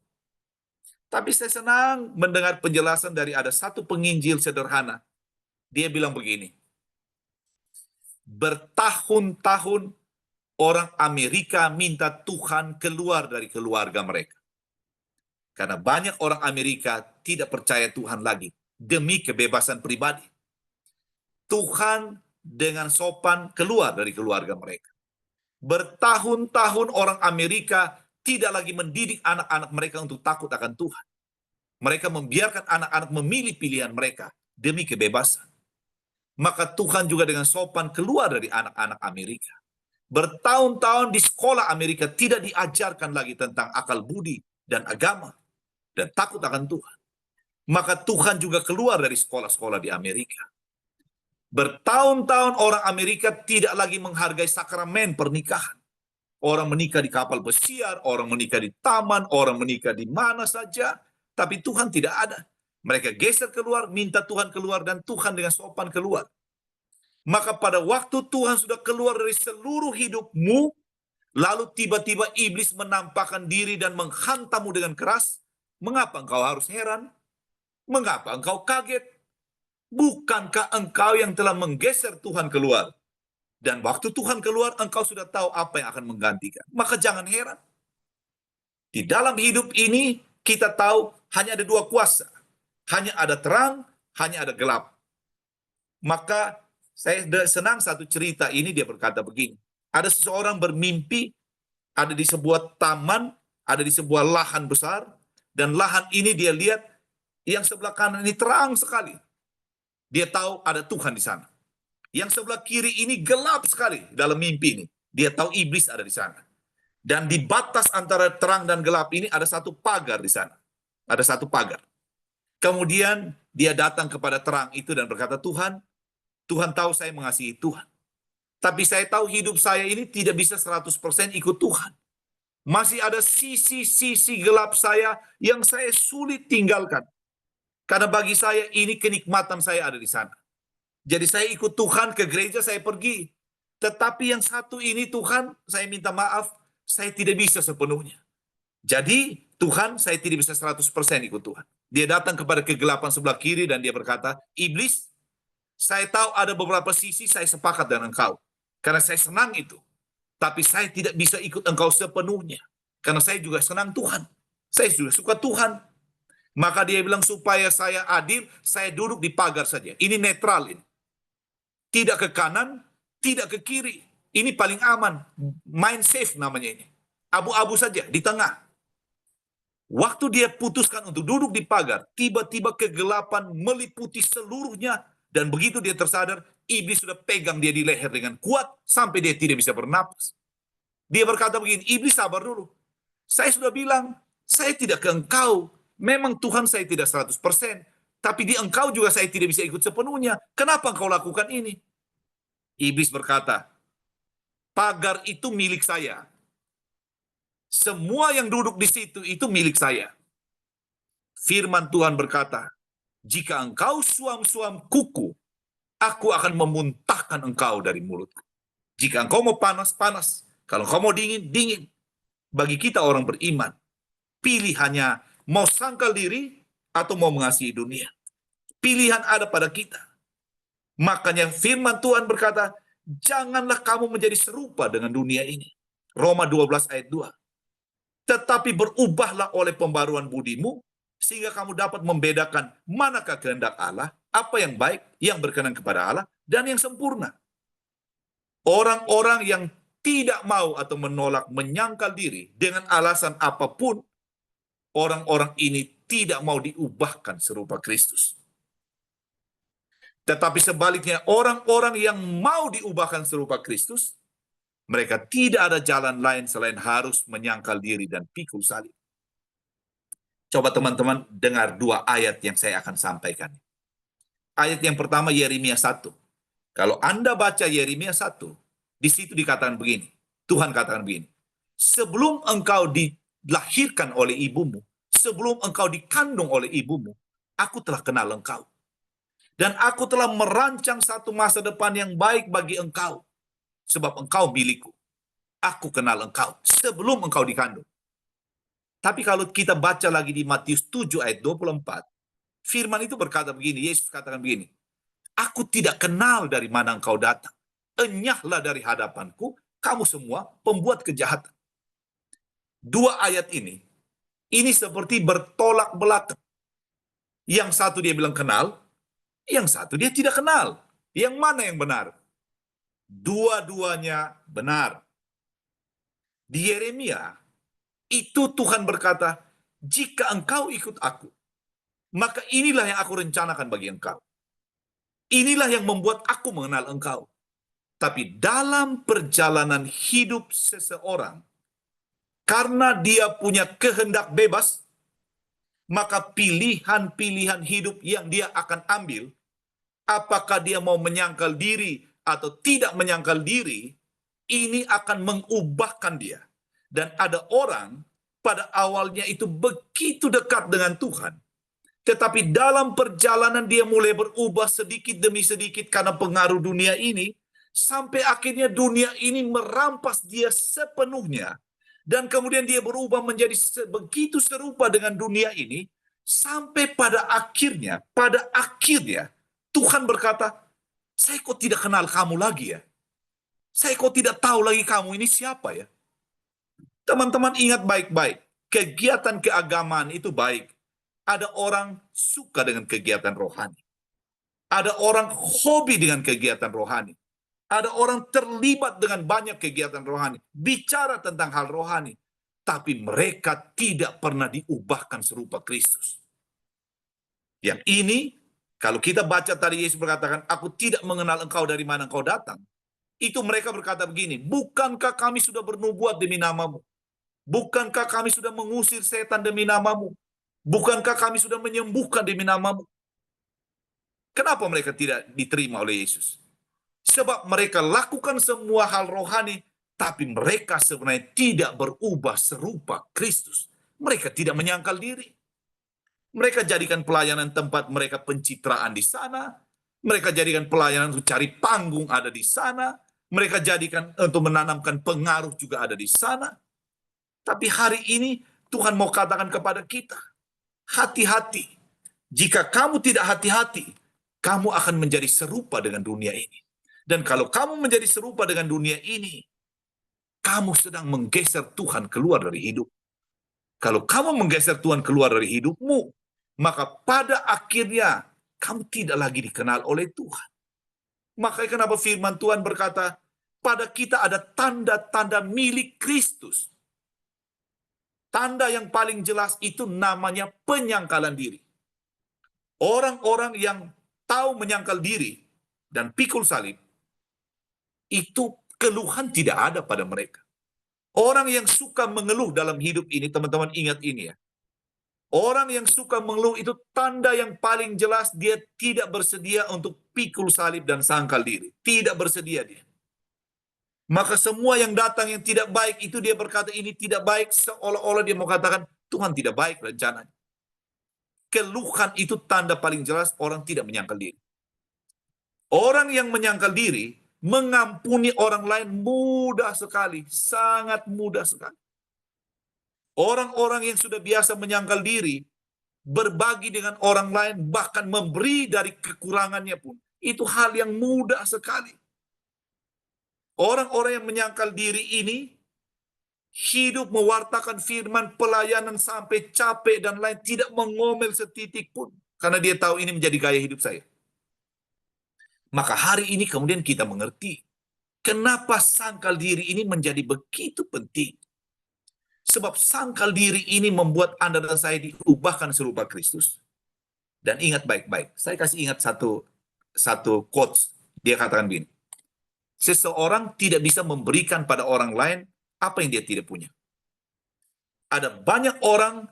Tapi saya senang mendengar penjelasan dari ada satu penginjil sederhana. Dia bilang begini, bertahun-tahun orang Amerika minta Tuhan keluar dari keluarga mereka. Karena banyak orang Amerika tidak percaya Tuhan lagi demi kebebasan pribadi. Tuhan dengan sopan keluar dari keluarga mereka. Bertahun-tahun orang Amerika tidak lagi mendidik anak-anak mereka untuk takut akan Tuhan. Mereka membiarkan anak-anak memilih pilihan mereka demi kebebasan. Maka Tuhan juga dengan sopan keluar dari anak-anak Amerika. Bertahun-tahun di sekolah Amerika tidak diajarkan lagi tentang akal budi dan agama dan takut akan Tuhan. Maka Tuhan juga keluar dari sekolah-sekolah di Amerika. Bertahun-tahun orang Amerika tidak lagi menghargai sakramen pernikahan. Orang menikah di kapal pesiar, orang menikah di taman, orang menikah di mana saja. Tapi Tuhan tidak ada. Mereka geser keluar, minta Tuhan keluar, dan Tuhan dengan sopan keluar. Maka pada waktu Tuhan sudah keluar dari seluruh hidupmu, lalu tiba-tiba iblis menampakkan diri dan menghantammu dengan keras, mengapa engkau harus heran? Mengapa engkau kaget? Bukankah engkau yang telah menggeser Tuhan keluar? Dan waktu Tuhan keluar, engkau sudah tahu apa yang akan menggantikan. Maka jangan heran. Di dalam hidup ini, kita tahu hanya ada 2 kuasa. Hanya ada terang, hanya ada gelap. Maka saya senang satu cerita ini, dia berkata begini. Ada seseorang bermimpi, ada di sebuah taman, ada di sebuah lahan besar, dan lahan ini dia lihat, yang sebelah kanan ini terang sekali. Dia tahu ada Tuhan di sana. Yang sebelah kiri ini gelap sekali dalam mimpi ini. Dia tahu iblis ada di sana. Dan di batas antara terang dan gelap ini ada satu pagar di sana. Ada satu pagar. Kemudian dia datang kepada terang itu dan berkata, Tuhan tahu saya mengasihi Tuhan. Tapi saya tahu hidup saya ini tidak bisa 100% ikut Tuhan. Masih ada sisi-sisi gelap saya yang saya sulit tinggalkan. Karena bagi saya ini kenikmatan saya ada di sana. Jadi saya ikut Tuhan ke gereja, saya pergi. Tetapi yang satu ini Tuhan, saya minta maaf, saya tidak bisa sepenuhnya. Jadi Tuhan, saya tidak bisa 100% ikut Tuhan. Dia datang kepada kegelapan sebelah kiri dan dia berkata, iblis, saya tahu ada beberapa sisi saya sepakat dengan engkau. Karena saya senang itu. Tapi saya tidak bisa ikut engkau sepenuhnya. Karena saya juga senang Tuhan. Saya juga suka Tuhan. Maka dia bilang, supaya saya adil, saya duduk di pagar saja. Ini netral ini. Tidak ke kanan, tidak ke kiri. Ini paling aman. Main safe namanya ini. Abu-abu saja, di tengah. Waktu dia putuskan untuk duduk di pagar, tiba-tiba kegelapan meliputi seluruhnya. Dan begitu dia tersadar, iblis sudah pegang dia di leher dengan kuat, sampai dia tidak bisa bernapas. Dia berkata begini, iblis sabar dulu. Saya sudah bilang, saya tidak ke engkau. Memang Tuhan saya tidak 100%. Tapi di engkau juga saya tidak bisa ikut sepenuhnya. Kenapa engkau lakukan ini? Iblis berkata, pagar itu milik saya. Semua yang duduk di situ itu milik saya. Firman Tuhan berkata, jika engkau suam-suam kuku, aku akan memuntahkan engkau dari mulutku. Jika engkau mau panas, panas. Kalau engkau mau dingin, dingin. Bagi kita orang beriman, pilihannya mau sangkal diri atau mau mengasihi dunia. Pilihan ada pada kita. Makanya firman Tuhan berkata, janganlah kamu menjadi serupa dengan dunia ini. Roma 12 ayat 2. Tetapi berubahlah oleh pembaruan budimu, sehingga kamu dapat membedakan manakah kehendak Allah, apa yang baik, yang berkenan kepada Allah, dan yang sempurna. Orang-orang yang tidak mau atau menolak menyangkal diri dengan alasan apapun, orang-orang ini tidak mau diubahkan serupa Kristus. Tetapi sebaliknya, orang-orang yang mau diubahkan serupa Kristus, mereka tidak ada jalan lain selain harus menyangkal diri dan pikul salib. Coba teman-teman dengar dua ayat yang saya akan sampaikan. Ayat yang pertama Yeremia 1. Kalau Anda baca Yeremia 1, di situ dikatakan begini. Tuhan katakan begini. Sebelum engkau dilahirkan oleh ibumu, sebelum engkau dikandung oleh ibumu, aku telah kenal engkau. Dan aku telah merancang satu masa depan yang baik bagi engkau. Sebab engkau milikku. Aku kenal engkau sebelum engkau dikandung. Tapi kalau kita baca lagi di Matius 7 ayat 24, firman itu berkata begini, Yesus katakan begini, aku tidak kenal dari mana engkau datang. Enyahlah dari hadapanku, kamu semua pembuat kejahatan. Dua ayat ini seperti bertolak belakang. Yang satu dia bilang kenal, yang satu dia tidak kenal. Yang mana yang benar? Dua-duanya benar. Di Yeremia, itu Tuhan berkata, jika engkau ikut aku, maka inilah yang aku rencanakan bagi engkau. Inilah yang membuat aku mengenal engkau. Tapi dalam perjalanan hidup seseorang, karena dia punya kehendak bebas, maka pilihan-pilihan hidup yang dia akan ambil, apakah dia mau menyangkal diri atau tidak menyangkal diri, ini akan mengubahkan dia. Dan ada orang pada awalnya itu begitu dekat dengan Tuhan, tetapi dalam perjalanan dia mulai berubah sedikit demi sedikit karena pengaruh dunia ini, sampai akhirnya dunia ini merampas dia sepenuhnya. Dan kemudian dia berubah menjadi begitu serupa dengan dunia ini, sampai pada akhirnya Tuhan berkata, saya kok tidak kenal kamu lagi ya? Saya kok tidak tahu lagi kamu ini siapa ya? Teman-teman ingat baik-baik, kegiatan keagamaan itu baik. Ada orang suka dengan kegiatan rohani. Ada orang hobi dengan kegiatan rohani. Ada orang terlibat dengan banyak kegiatan rohani. Bicara tentang hal rohani. Tapi mereka tidak pernah diubahkan serupa Kristus. Yang ini, kalau kita baca tadi Yesus berkatakan, aku tidak mengenal engkau dari mana engkau datang. Itu mereka berkata begini, bukankah kami sudah bernubuat demi namamu? Bukankah kami sudah mengusir setan demi namamu? Bukankah kami sudah menyembuhkan demi namamu? Kenapa mereka tidak diterima oleh Yesus? Sebab mereka lakukan semua hal rohani, tapi mereka sebenarnya tidak berubah serupa Kristus. Mereka tidak menyangkal diri. Mereka jadikan pelayanan tempat mereka pencitraan di sana. Mereka jadikan pelayanan untuk cari panggung ada di sana. Mereka jadikan untuk menanamkan pengaruh juga ada di sana. Tapi hari ini Tuhan mau katakan kepada kita, hati-hati. Jika kamu tidak hati-hati, kamu akan menjadi serupa dengan dunia ini. Dan kalau kamu menjadi serupa dengan dunia ini, kamu sedang menggeser Tuhan keluar dari hidup. Kalau kamu menggeser Tuhan keluar dari hidupmu, maka pada akhirnya kamu tidak lagi dikenal oleh Tuhan. Makanya kenapa firman Tuhan berkata, pada kita ada tanda-tanda milik Kristus. Tanda yang paling jelas itu namanya penyangkalan diri. Orang-orang yang tahu menyangkal diri dan pikul salib, itu keluhan tidak ada pada mereka. Orang yang suka mengeluh dalam hidup ini, teman-teman ingat ini ya. Orang yang suka mengeluh itu tanda yang paling jelas dia tidak bersedia untuk pikul salib dan sangkal diri. Tidak bersedia dia. Maka semua yang datang yang tidak baik itu dia berkata ini tidak baik, seolah-olah dia mau katakan Tuhan tidak baik rencananya. Keluhan itu tanda paling jelas orang tidak menyangkal diri. Orang yang menyangkal diri mengampuni orang lain mudah sekali, sangat mudah sekali. Orang-orang yang sudah biasa menyangkal diri, berbagi dengan orang lain, bahkan memberi dari kekurangannya pun, itu hal yang mudah sekali. Orang-orang yang menyangkal diri ini hidup mewartakan firman, pelayanan sampai capek dan lain, tidak mengomel setitik pun karena dia tahu ini menjadi gaya hidup saya. Maka hari ini kemudian kita mengerti Kenapa sangkal diri ini menjadi begitu penting? Sebab sangkal diri ini membuat Anda dan saya diubahkan serupa Kristus. Dan ingat baik-baik, saya kasih ingat satu quotes, dia katakan begini, seseorang tidak bisa memberikan pada orang lain apa yang dia tidak punya. Ada banyak orang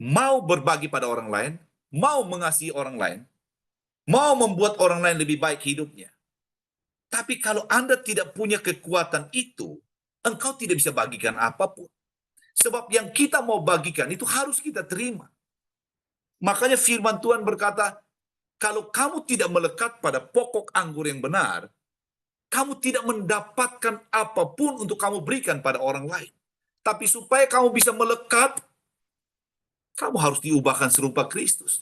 mau berbagi pada orang lain, mau mengasihi orang lain, mau membuat orang lain lebih baik hidupnya. Tapi kalau Anda tidak punya kekuatan itu, engkau tidak bisa bagikan apapun. Sebab yang kita mau bagikan itu harus kita terima. Makanya firman Tuhan berkata, kalau kamu tidak melekat pada pokok anggur yang benar, kamu tidak mendapatkan apapun untuk kamu berikan pada orang lain. Tapi supaya kamu bisa melekat, kamu harus diubahkan serupa Kristus.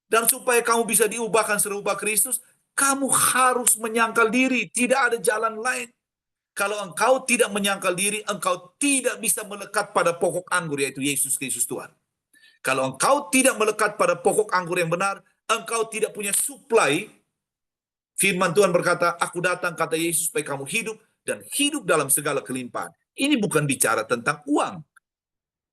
Dan supaya kamu bisa diubahkan serupa Kristus, kamu harus menyangkal diri. Tidak ada jalan lain. Kalau engkau tidak menyangkal diri, engkau tidak bisa melekat pada pokok anggur, yaitu Yesus Kristus Tuhan. Kalau engkau tidak melekat pada pokok anggur yang benar, engkau tidak punya suplai. Firman Tuhan berkata, aku datang, kata Yesus, supaya kamu hidup, dan hidup dalam segala kelimpahan. Ini bukan bicara tentang uang,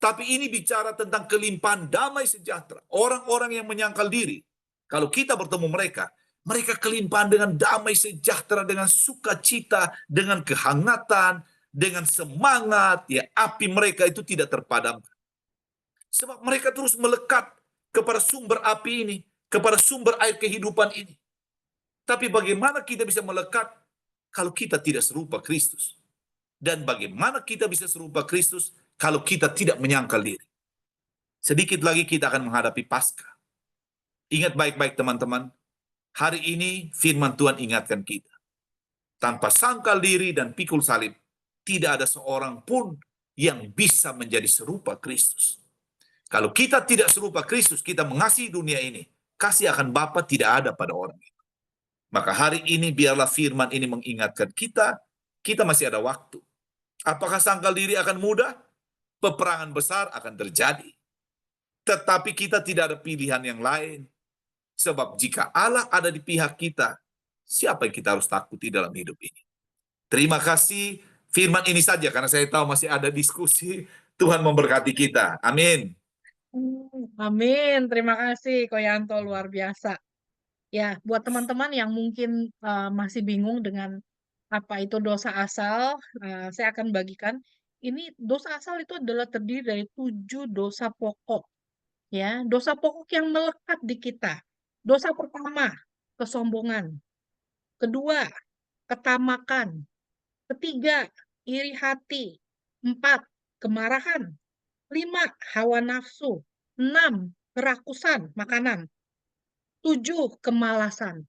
tapi ini bicara tentang kelimpahan damai sejahtera. Orang-orang yang menyangkal diri, kalau kita bertemu mereka, mereka kelimpahan dengan damai sejahtera, dengan sukacita, dengan kehangatan, dengan semangat. Ya, api mereka itu tidak terpadamkan. Sebab mereka terus melekat kepada sumber api ini, kepada sumber air kehidupan ini. Tapi bagaimana kita bisa melekat kalau kita tidak serupa Kristus? Dan bagaimana kita bisa serupa Kristus kalau kita tidak menyangkal diri? Sedikit lagi kita akan menghadapi Paskah. Ingat baik-baik teman-teman, hari ini firman Tuhan ingatkan kita. Tanpa sangkal diri dan pikul salib, tidak ada seorang pun yang bisa menjadi serupa Kristus. Kalau kita tidak serupa Kristus, kita mengasihi dunia ini, kasih akan Bapa tidak ada pada orang itu. Maka hari ini biarlah firman ini mengingatkan kita, kita masih ada waktu. Apakah sangkal diri akan mudah? Peperangan besar akan terjadi. Tetapi kita tidak ada pilihan yang lain. Sebab jika Allah ada di pihak kita, siapa yang kita harus takuti dalam hidup ini? Terima kasih firman ini saja, karena saya tahu masih ada diskusi. Tuhan memberkati kita. Amin. Amin, terima kasih Koyanto, luar biasa. Ya, buat teman-teman yang mungkin masih bingung dengan apa itu dosa asal, saya akan bagikan. Ini dosa asal itu adalah terdiri dari 7 dosa pokok. Ya, dosa pokok yang melekat di kita. Dosa pertama, kesombongan. Kedua, ketamakan. Ketiga, iri hati. 4, kemarahan. 5, hawa nafsu. 6, kerakusan makanan. 7, kemalasan.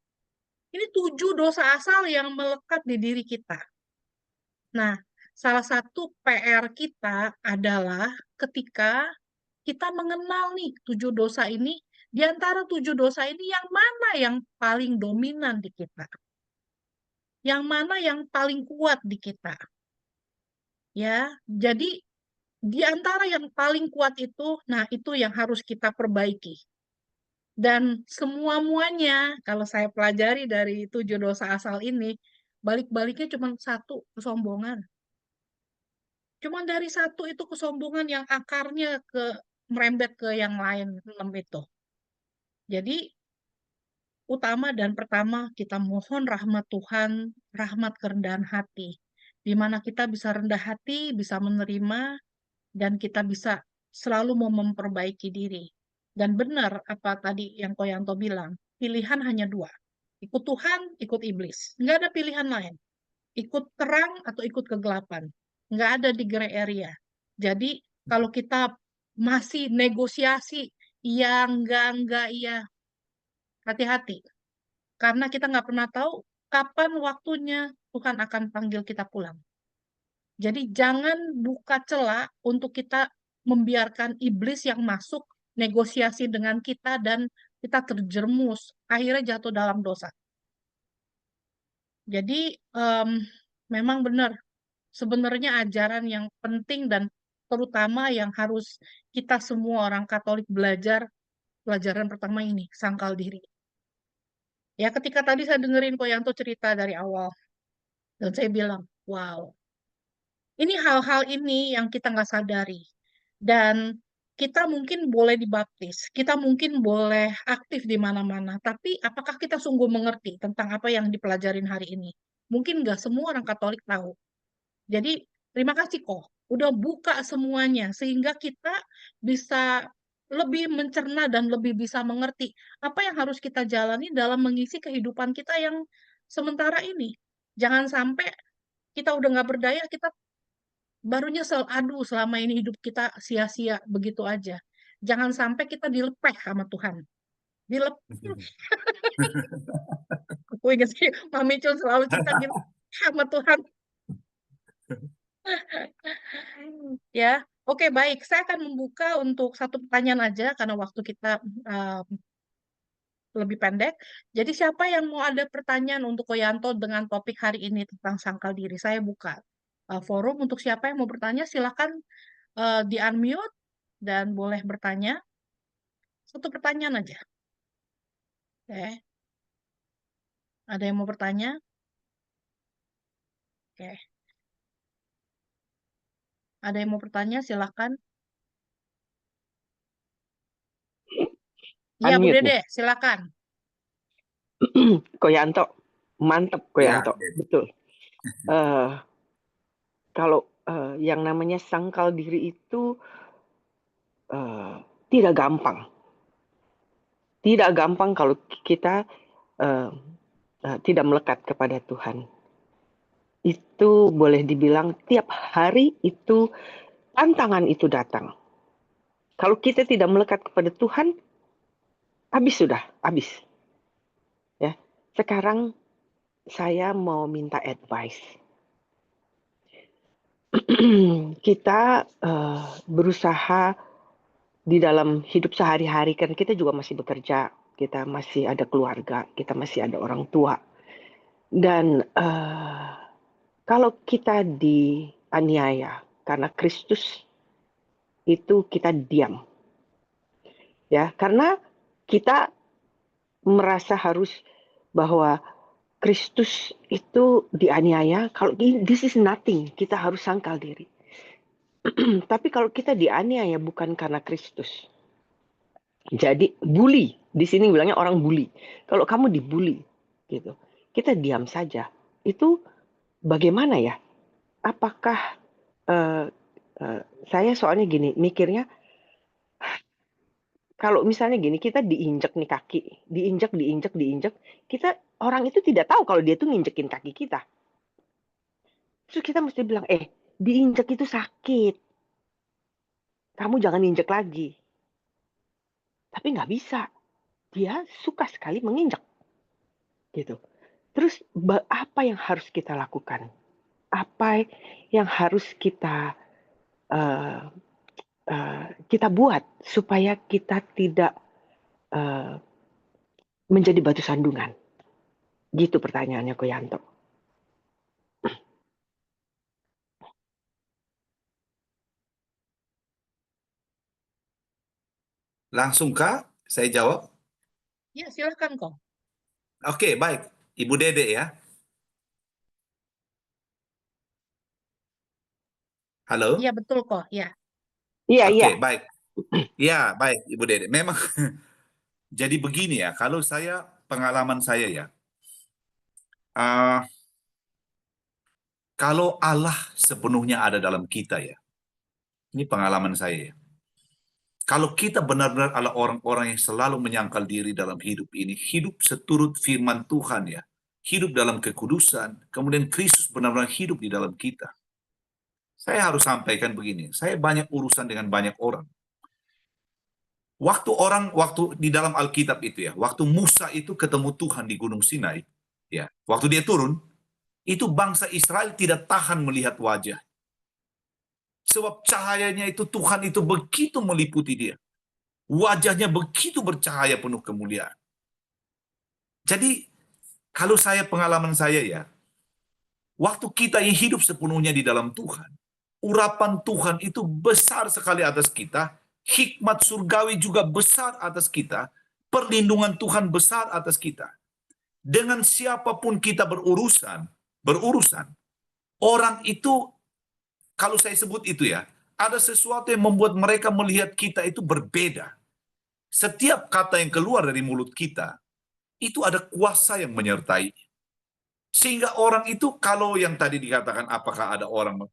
Ini 7 dosa asal yang melekat di diri kita. Nah, salah satu PR kita adalah ketika kita mengenal nih 7 dosa ini, di antara 7 dosa ini yang mana yang paling dominan di kita? Yang mana yang paling kuat di kita? Ya, jadi di antara yang paling kuat itu, nah itu yang harus kita perbaiki. Dan semua-muanya, kalau saya pelajari dari 7 dosa asal ini, balik-baliknya cuma satu, kesombongan. Cuma dari satu itu kesombongan yang akarnya merembet ke yang lain, 6 itu. Jadi, utama dan pertama kita mohon rahmat Tuhan, rahmat kerendahan hati. Di mana kita bisa rendah hati, bisa menerima, dan kita bisa selalu mau memperbaiki diri. Dan benar apa tadi yang Koyanto bilang, pilihan hanya 2. Ikut Tuhan, ikut iblis. Nggak ada pilihan lain. Ikut terang atau ikut kegelapan. Nggak ada di gray area. Jadi kalau kita masih negosiasi, iya, enggak, iya, hati-hati. Karena kita nggak pernah tahu kapan waktunya Tuhan akan panggil kita pulang. Jadi jangan buka celah untuk kita membiarkan iblis yang masuk negosiasi dengan kita dan kita terjerumus, akhirnya jatuh dalam dosa. Jadi memang benar, sebenarnya ajaran yang penting dan terutama yang harus kita semua orang Katolik belajar, pelajaran pertama ini, sangkal diri. Ya ketika tadi saya dengerin Koyanto cerita dari awal, Dan saya bilang, wow, ini hal-hal ini yang kita nggak sadari. Dan kita mungkin boleh dibaptis, kita mungkin boleh aktif di mana-mana, tapi apakah kita sungguh mengerti tentang apa yang dipelajarin hari ini? Mungkin nggak semua orang Katolik tahu. Jadi, terima kasih kok, udah buka semuanya, sehingga kita bisa lebih mencerna dan lebih bisa mengerti apa yang harus kita jalani dalam mengisi kehidupan kita yang sementara ini. Jangan sampai kita udah nggak berdaya, kita baru nyesel, aduh selama ini hidup kita sia-sia begitu aja. Jangan sampai kita dilepeh sama Tuhan. Dilepeh, aku ingat sih, Mami Cun selalu cerita dilepeh sama Tuhan. Ya, oke baik. Saya akan membuka untuk satu pertanyaan aja karena waktu kita uh, lebih pendek. Jadi siapa yang mau ada pertanyaan untuk Koyanto dengan topik hari ini tentang sangkal diri? Saya buka forum untuk siapa yang mau bertanya. Silakan di-unmute dan boleh bertanya. Satu pertanyaan aja. Oke. Ada yang mau bertanya? Oke. Ada yang mau bertanya? Silakan. Iya, Bu Unmute Dede, nih. silakan. Koyanto, mantep Ya, Koyanto, betul. Kalau yang namanya sangkal diri itu tidak gampang. Tidak gampang kalau kita tidak melekat kepada Tuhan. Itu boleh dibilang tiap hari itu tantangan itu datang. Kalau kita tidak melekat kepada Tuhan, habis. Ya. Sekarang saya mau minta advice. Kita berusaha di dalam hidup sehari-hari, kan kita juga masih bekerja, kita masih ada keluarga, kita masih ada orang tua. Dan kalau kita dianiaya karena Kristus, itu kita diam. Ya, karena kita merasa harus bahwa Kristus itu dianiaya, kalau this is nothing, kita harus sangkal diri. Tapi kalau kita dianiaya bukan karena Kristus, jadi bully, di sini bilangnya orang bully. Kalau kamu dibully, gitu, kita diam saja. Itu bagaimana ya? Apakah saya soalnya gini mikirnya, kalau misalnya gini kita diinjek nih kaki, diinjek, kita orang itu tidak tahu kalau dia tuh nginjekin kaki kita. Terus kita mesti bilang, diinjek itu sakit, kamu jangan injek lagi. Tapi nggak bisa, dia suka sekali menginjak, gitu. Terus apa yang harus kita lakukan? Apa yang harus kita kita buat supaya kita tidak menjadi batu sandungan? Gitu pertanyaannya Koyanto. Langsung Kak, saya jawab. Ya, silakan kok. Oke, baik. Ibu Dede ya. Halo? Iya, betul kok. Ya. Iya, Oke, iya. baik. Ya, baik Ibu Dede. Memang jadi begini ya, kalau pengalaman saya ya, uh, kalau Allah sepenuhnya ada dalam kita ya, ini pengalaman saya ya. Kalau kita benar-benar adalah orang-orang yang selalu menyangkal diri dalam hidup ini, hidup seturut firman Tuhan ya, hidup dalam kekudusan, kemudian Kristus benar-benar hidup di dalam kita. Saya harus sampaikan begini, saya banyak urusan dengan banyak orang. Waktu di dalam Alkitab itu ya, waktu Musa itu ketemu Tuhan di Gunung Sinai, ya, waktu dia turun, itu bangsa Israel tidak tahan melihat wajah. Sebab cahayanya itu Tuhan itu begitu meliputi dia. Wajahnya begitu bercahaya penuh kemuliaan. Jadi kalau pengalaman saya ya, waktu kita yang hidup sepenuhnya di dalam Tuhan, urapan Tuhan itu besar sekali atas kita, hikmat surgawi juga besar atas kita, perlindungan Tuhan besar atas kita. Dengan siapapun kita berurusan, berurusan, orang itu, kalau saya sebut itu ya, ada sesuatu yang membuat mereka melihat kita itu berbeda. Setiap kata yang keluar dari mulut kita, itu ada kuasa yang menyertai. Sehingga orang itu, kalau yang tadi dikatakan apakah ada orang,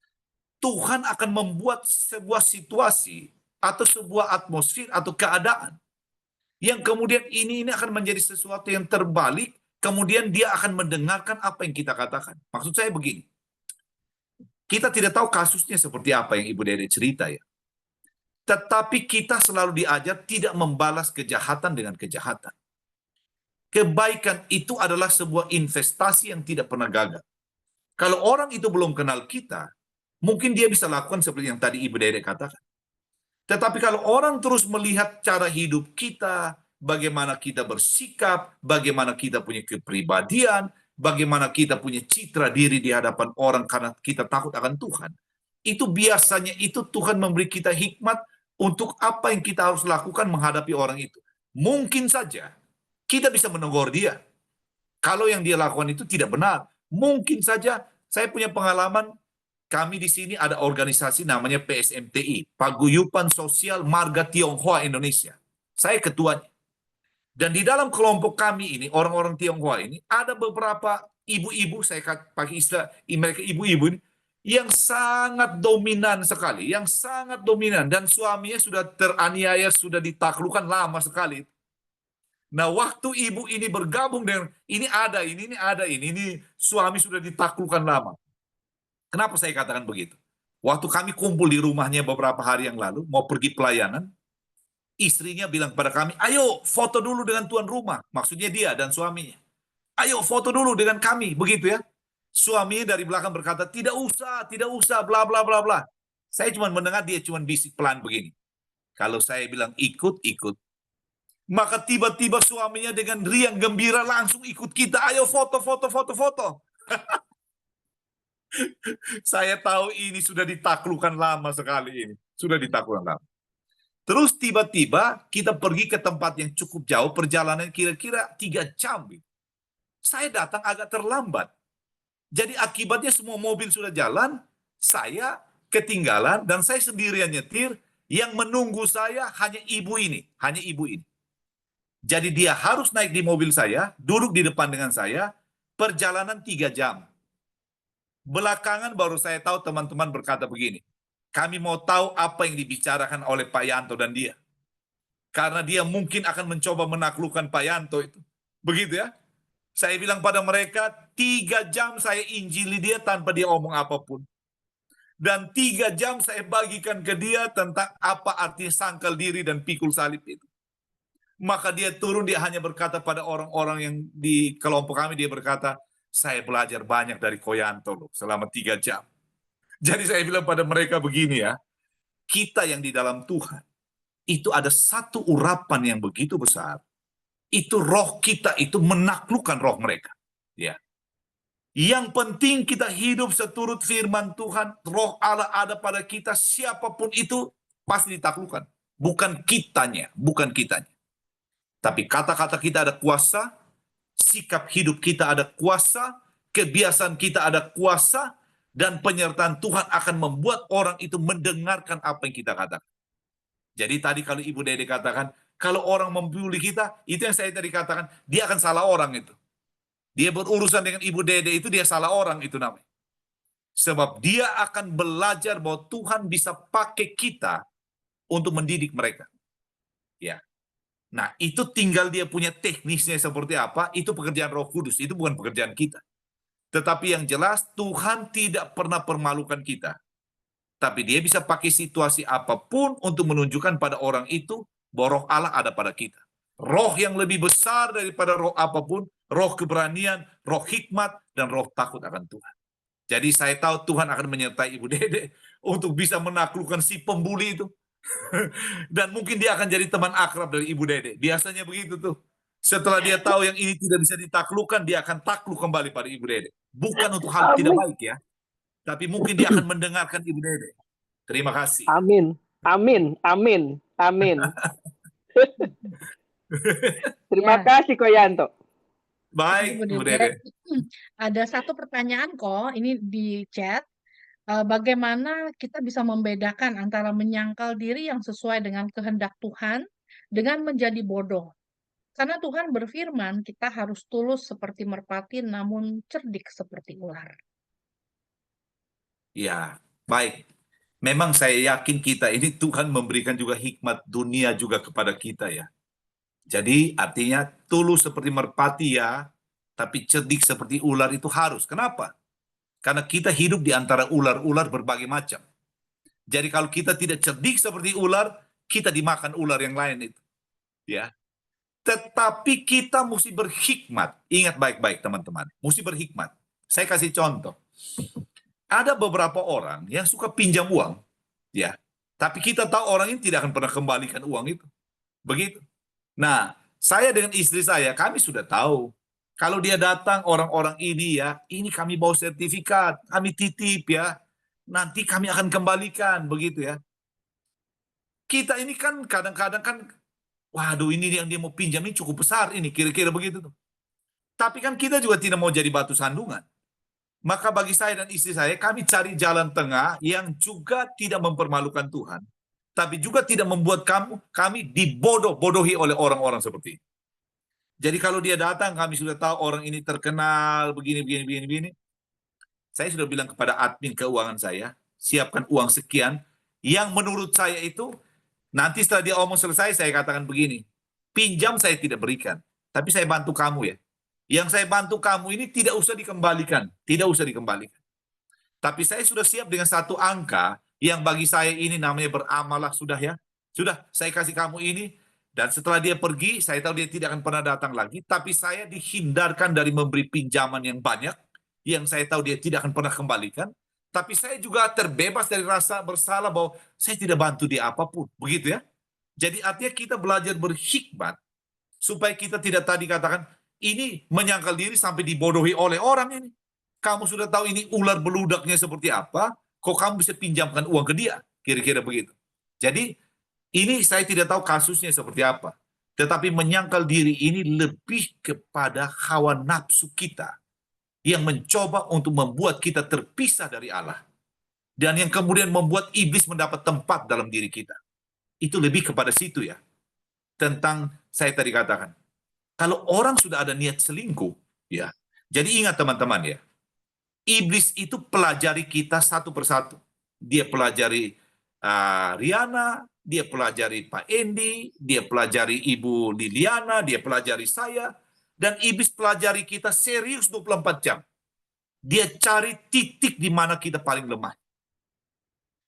Tuhan akan membuat sebuah situasi atau sebuah atmosfer atau keadaan yang kemudian ini akan menjadi sesuatu yang terbalik, kemudian dia akan mendengarkan apa yang kita katakan. Maksud saya begini, kita tidak tahu kasusnya seperti apa yang Ibu Dede cerita ya. Tetapi kita selalu diajar tidak membalas kejahatan dengan kejahatan. Kebaikan itu adalah sebuah investasi yang tidak pernah gagal. Kalau orang itu belum kenal kita, mungkin dia bisa lakukan seperti yang tadi Ibu Dede katakan. Tetapi kalau orang terus melihat cara hidup kita, bagaimana kita bersikap, bagaimana kita punya kepribadian, bagaimana kita punya citra diri di hadapan orang karena kita takut akan Tuhan, itu biasanya itu Tuhan memberi kita hikmat untuk apa yang kita harus lakukan menghadapi orang itu. Mungkin saja kita bisa menegur dia. Kalau yang dia lakukan itu tidak benar. Mungkin saja saya punya pengalaman, kami di sini ada organisasi namanya PSMTI, Paguyupan Sosial Marga Tionghoa Indonesia. Saya ketuanya. Dan di dalam kelompok kami ini, orang-orang Tionghoa ini, ada beberapa ibu-ibu, saya pakai istilah mereka ibu-ibu ini, yang sangat dominan sekali, yang sangat dominan. Dan suaminya sudah teraniaya, sudah ditaklukkan lama sekali. Nah, waktu ibu ini bergabung dengan, ini suami sudah ditaklukkan lama. Kenapa saya katakan begitu? Waktu kami kumpul di rumahnya beberapa hari yang lalu, mau pergi pelayanan, istrinya bilang kepada kami, ayo foto dulu dengan tuan rumah. Maksudnya dia dan suaminya. Ayo foto dulu dengan kami, begitu ya. Suaminya dari belakang berkata, tidak usah, bla bla bla bla. Saya cuma mendengar dia cuma bisik pelan begini. Kalau saya bilang ikut. Maka tiba-tiba suaminya dengan riang gembira langsung ikut kita. Ayo foto. Saya tahu ini sudah ditaklukkan lama sekali ini. Sudah ditaklukkan lama. Terus tiba-tiba kita pergi ke tempat yang cukup jauh, perjalanan kira-kira 3 jam. Saya datang agak terlambat. Jadi akibatnya semua mobil sudah jalan, saya ketinggalan dan saya sendirian nyetir, yang menunggu saya hanya ibu ini. Jadi dia harus naik di mobil saya, duduk di depan dengan saya, perjalanan 3 jam. Belakangan baru saya tahu teman-teman berkata begini, kami mau tahu apa yang dibicarakan oleh Pak Yanto dan dia. Karena dia mungkin akan mencoba menaklukkan Pak Yanto itu. Begitu ya. Saya bilang pada mereka, 3 jam saya injili dia tanpa dia omong apapun. Dan 3 jam saya bagikan ke dia tentang apa arti sangkal diri dan pikul salib itu. Maka dia turun, dia hanya berkata pada orang-orang yang di kelompok kami, dia berkata, saya belajar banyak dari Koyanto loh, selama 3 jam. Jadi saya bilang pada mereka begini ya, kita yang di dalam Tuhan, itu ada satu urapan yang begitu besar, itu roh kita itu menaklukkan roh mereka. Ya. Yang penting kita hidup seturut firman Tuhan, roh Allah ada pada kita, siapapun itu pasti ditaklukkan. Bukan kitanya. Tapi kata-kata kita ada kuasa, sikap hidup kita ada kuasa, kebiasaan kita ada kuasa, dan penyertaan Tuhan akan membuat orang itu mendengarkan apa yang kita katakan. Jadi tadi kalau Ibu Dede katakan, kalau orang membuli kita, itu yang saya tadi katakan, dia akan salah orang itu. Dia berurusan dengan Ibu Dede itu, dia salah orang itu namanya. Sebab dia akan belajar bahwa Tuhan bisa pakai kita untuk mendidik mereka. Ya. Nah, itu tinggal dia punya teknisnya seperti apa, itu pekerjaan Roh Kudus, itu bukan pekerjaan kita. Tetapi yang jelas, Tuhan tidak pernah permalukan kita. Tapi dia bisa pakai situasi apapun untuk menunjukkan pada orang itu bahwa roh Allah ada pada kita. Roh yang lebih besar daripada roh apapun, roh keberanian, roh hikmat, dan roh takut akan Tuhan. Jadi saya tahu Tuhan akan menyertai Ibu Dede untuk bisa menaklukkan si pembuli itu. Dan mungkin dia akan jadi teman akrab dari Ibu Dede. Biasanya begitu tuh. Setelah dia tahu yang ini tidak bisa ditaklukkan, dia akan takluk kembali pada Ibu Dede. Bukan untuk hal tidak baik ya. Tapi mungkin dia akan mendengarkan Ibu Dede. Terima kasih. Amin. Terima Ya. kasih Koyanto. Baik, Baik, Bu Bu Dede. Dede. Ada satu pertanyaan kok, ini di chat. Bagaimana kita bisa membedakan antara menyangkal diri yang sesuai dengan kehendak Tuhan dengan menjadi bodoh? Karena Tuhan berfirman, kita harus tulus seperti merpati, namun cerdik seperti ular. Ya, baik. Memang saya yakin kita ini Tuhan memberikan juga hikmat dunia juga kepada kita ya. Jadi artinya tulus seperti merpati ya, tapi cerdik seperti ular itu harus. Kenapa? Karena kita hidup di antara ular-ular berbagai macam. Jadi kalau kita tidak cerdik seperti ular, kita dimakan ular yang lain itu. Ya. Tetapi kita mesti berhikmat. Ingat baik-baik teman-teman. Mesti berhikmat. Saya kasih contoh. Ada beberapa orang yang suka pinjam uang. Ya. Tapi kita tahu orang ini tidak akan pernah kembalikan uang itu. Begitu. Nah, saya dengan istri saya, kami sudah tahu. Kalau dia datang orang-orang ini ya, ini kami bawa sertifikat, kami titip ya. Nanti kami akan kembalikan, begitu ya. Kita ini kan kadang-kadang kan, waduh ini yang dia mau pinjam ini cukup besar ini, kira-kira begitu tuh. Tapi kan kita juga tidak mau jadi batu sandungan. Maka bagi saya dan istri saya, kami cari jalan tengah yang juga tidak mempermalukan Tuhan. Tapi juga tidak membuat kami dibodoh-bodohi oleh orang-orang seperti ini. Jadi kalau dia datang, kami sudah tahu orang ini terkenal, begini. Saya sudah bilang kepada admin keuangan saya, siapkan uang sekian, yang menurut saya itu, nanti setelah dia omong selesai, saya katakan begini, pinjam saya tidak berikan, tapi saya bantu kamu ya. Yang saya bantu kamu ini tidak usah dikembalikan, tidak usah dikembalikan. Tapi saya sudah siap dengan satu angka, yang bagi saya ini namanya beramalah sudah ya. Sudah, saya kasih kamu ini, dan setelah dia pergi, saya tahu dia tidak akan pernah datang lagi, tapi saya dihindarkan dari memberi pinjaman yang banyak, yang saya tahu dia tidak akan pernah kembalikan, tapi saya juga terbebas dari rasa bersalah bahwa saya tidak bantu dia apapun, begitu ya. Jadi artinya kita belajar berhikmat, supaya kita tidak tadi katakan, ini menyangkal diri sampai dibodohi oleh orang ini. Kamu sudah tahu ini ular beludaknya seperti apa, kok kamu bisa pinjamkan uang ke dia, kira-kira begitu. Jadi ini saya tidak tahu kasusnya seperti apa. Tetapi menyangkal diri ini lebih kepada hawa nafsu kita yang mencoba untuk membuat kita terpisah dari Allah. Dan yang kemudian membuat iblis mendapat tempat dalam diri kita. Itu lebih kepada situ ya. Tentang saya tadi katakan. Kalau orang sudah ada niat selingkuh, ya. Jadi ingat teman-teman ya. Iblis itu pelajari kita satu persatu. Dia pelajari Riana, dia pelajari Pak Endi, dia pelajari Ibu Liliana, dia pelajari saya. Dan iblis pelajari kita serius 24 jam. Dia cari titik di mana kita paling lemah.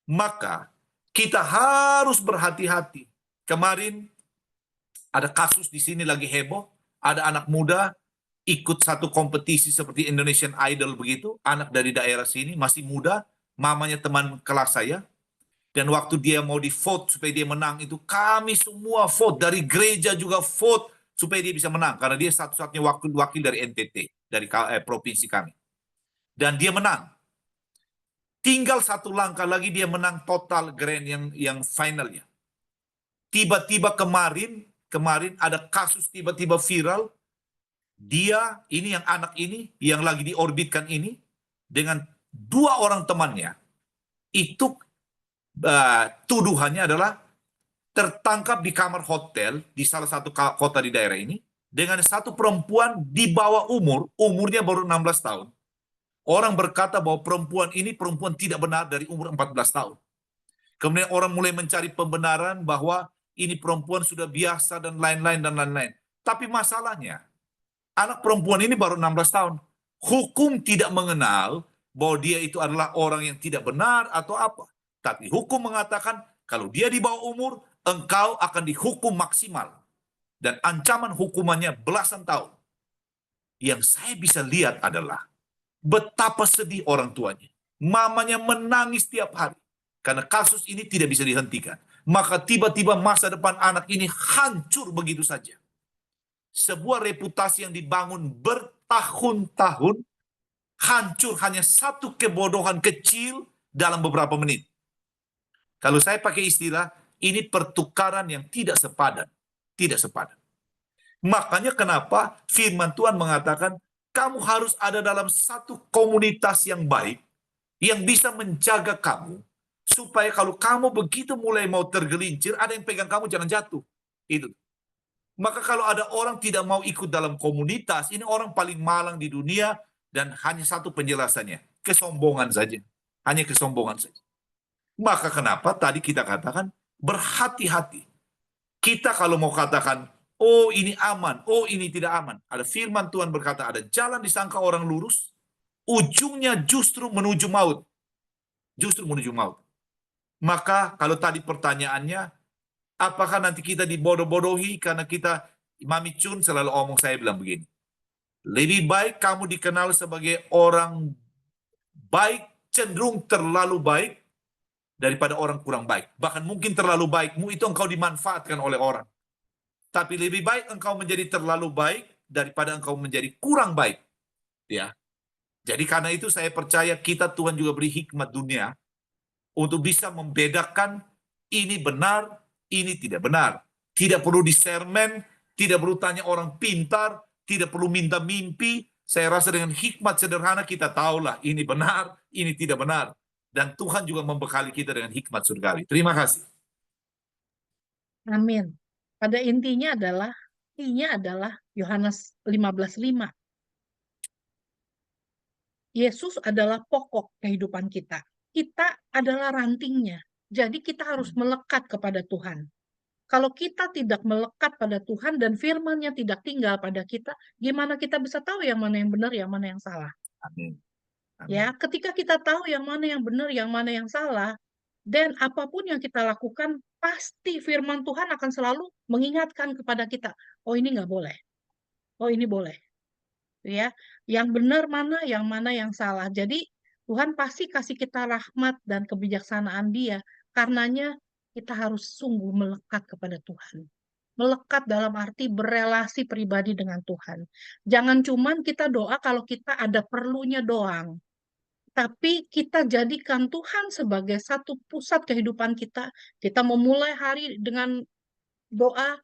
Maka kita harus berhati-hati. Kemarin ada kasus di sini lagi heboh, ada anak muda ikut satu kompetisi seperti Indonesian Idol begitu, anak dari daerah sini masih muda, mamanya teman kelas saya. Dan waktu dia mau di vote supaya dia menang itu kami semua vote, dari gereja juga vote supaya dia bisa menang karena dia satu-satunya wakil dari NTT, dari provinsi kami. Dan dia menang. Tinggal satu langkah lagi dia menang total grand yang finalnya. Tiba-tiba kemarin ada kasus tiba-tiba viral. Dia ini yang anak ini yang lagi diorbitkan ini dengan dua orang temannya. Itu tuduhannya adalah tertangkap di kamar hotel di salah satu kota di daerah ini dengan satu perempuan di bawah umurnya baru 16 tahun. Orang berkata bahwa perempuan ini perempuan tidak benar dari umur 14 tahun. Kemudian orang mulai mencari pembenaran bahwa ini perempuan sudah biasa dan lain-lain dan lain-lain. Tapi masalahnya, anak perempuan ini baru 16 tahun. Hukum tidak mengenal bahwa dia itu adalah orang yang tidak benar atau apa. Tapi hukum mengatakan kalau dia di bawah umur, engkau akan dihukum maksimal. Dan ancaman hukumannya belasan tahun. Yang saya bisa lihat adalah betapa sedih orang tuanya. Mamanya menangis tiap hari. Karena kasus ini tidak bisa dihentikan. Maka tiba-tiba masa depan anak ini hancur begitu saja. Sebuah reputasi yang dibangun bertahun-tahun hancur hanya satu kebodohan kecil dalam beberapa menit. Kalau saya pakai istilah, ini pertukaran yang tidak sepadan. Tidak sepadan. Makanya kenapa firman Tuhan mengatakan, kamu harus ada dalam satu komunitas yang baik, yang bisa menjaga kamu, supaya kalau kamu begitu mulai mau tergelincir, ada yang pegang kamu, jangan jatuh. Itu. Maka kalau ada orang tidak mau ikut dalam komunitas, ini orang paling malang di dunia, dan hanya satu penjelasannya, kesombongan saja. Hanya kesombongan saja. Maka kenapa tadi kita katakan, berhati-hati. Kita kalau mau katakan, oh ini aman, oh ini tidak aman. Ada firman Tuhan berkata, ada jalan disangka orang lurus, ujungnya justru menuju maut. Justru menuju maut. Maka kalau tadi pertanyaannya, apakah nanti kita dibodoh-bodohi karena kita, Mami Chun selalu omong, saya bilang begini, lebih baik kamu dikenal sebagai orang baik, cenderung terlalu baik, daripada orang kurang baik. Bahkan mungkin terlalu baikmu itu engkau dimanfaatkan oleh orang. Tapi lebih baik engkau menjadi terlalu baik daripada engkau menjadi kurang baik. Ya. Jadi karena itu saya percaya kita, Tuhan juga beri hikmat dunia untuk bisa membedakan ini benar, ini tidak benar. Tidak perlu disermen, tidak perlu tanya orang pintar, tidak perlu minta mimpi. Saya rasa dengan hikmat sederhana kita tahulah ini benar, ini tidak benar. Dan Tuhan juga membekali kita dengan hikmat surgawi. Terima kasih. Amin. Pada intinya adalah Yohanes 15:5. Yesus adalah pokok kehidupan kita. Kita adalah rantingnya. Jadi kita harus melekat kepada Tuhan. Kalau kita tidak melekat pada Tuhan dan firman-Nya tidak tinggal pada kita, gimana kita bisa tahu yang mana yang benar, yang mana yang salah? Amin. Ya, Amin. ketika kita tahu yang mana yang benar, yang mana yang salah, dan apapun yang kita lakukan, pasti firman Tuhan akan selalu mengingatkan kepada kita, oh ini nggak boleh, oh ini boleh. Ya, yang benar mana yang salah. Jadi Tuhan pasti kasih kita rahmat dan kebijaksanaan Dia. Karenanya kita harus sungguh melekat kepada Tuhan. Melekat dalam arti berelasi pribadi dengan Tuhan. Jangan cuman kita doa kalau kita ada perlunya doang. Tapi kita jadikan Tuhan sebagai satu pusat kehidupan kita. Kita memulai hari dengan doa,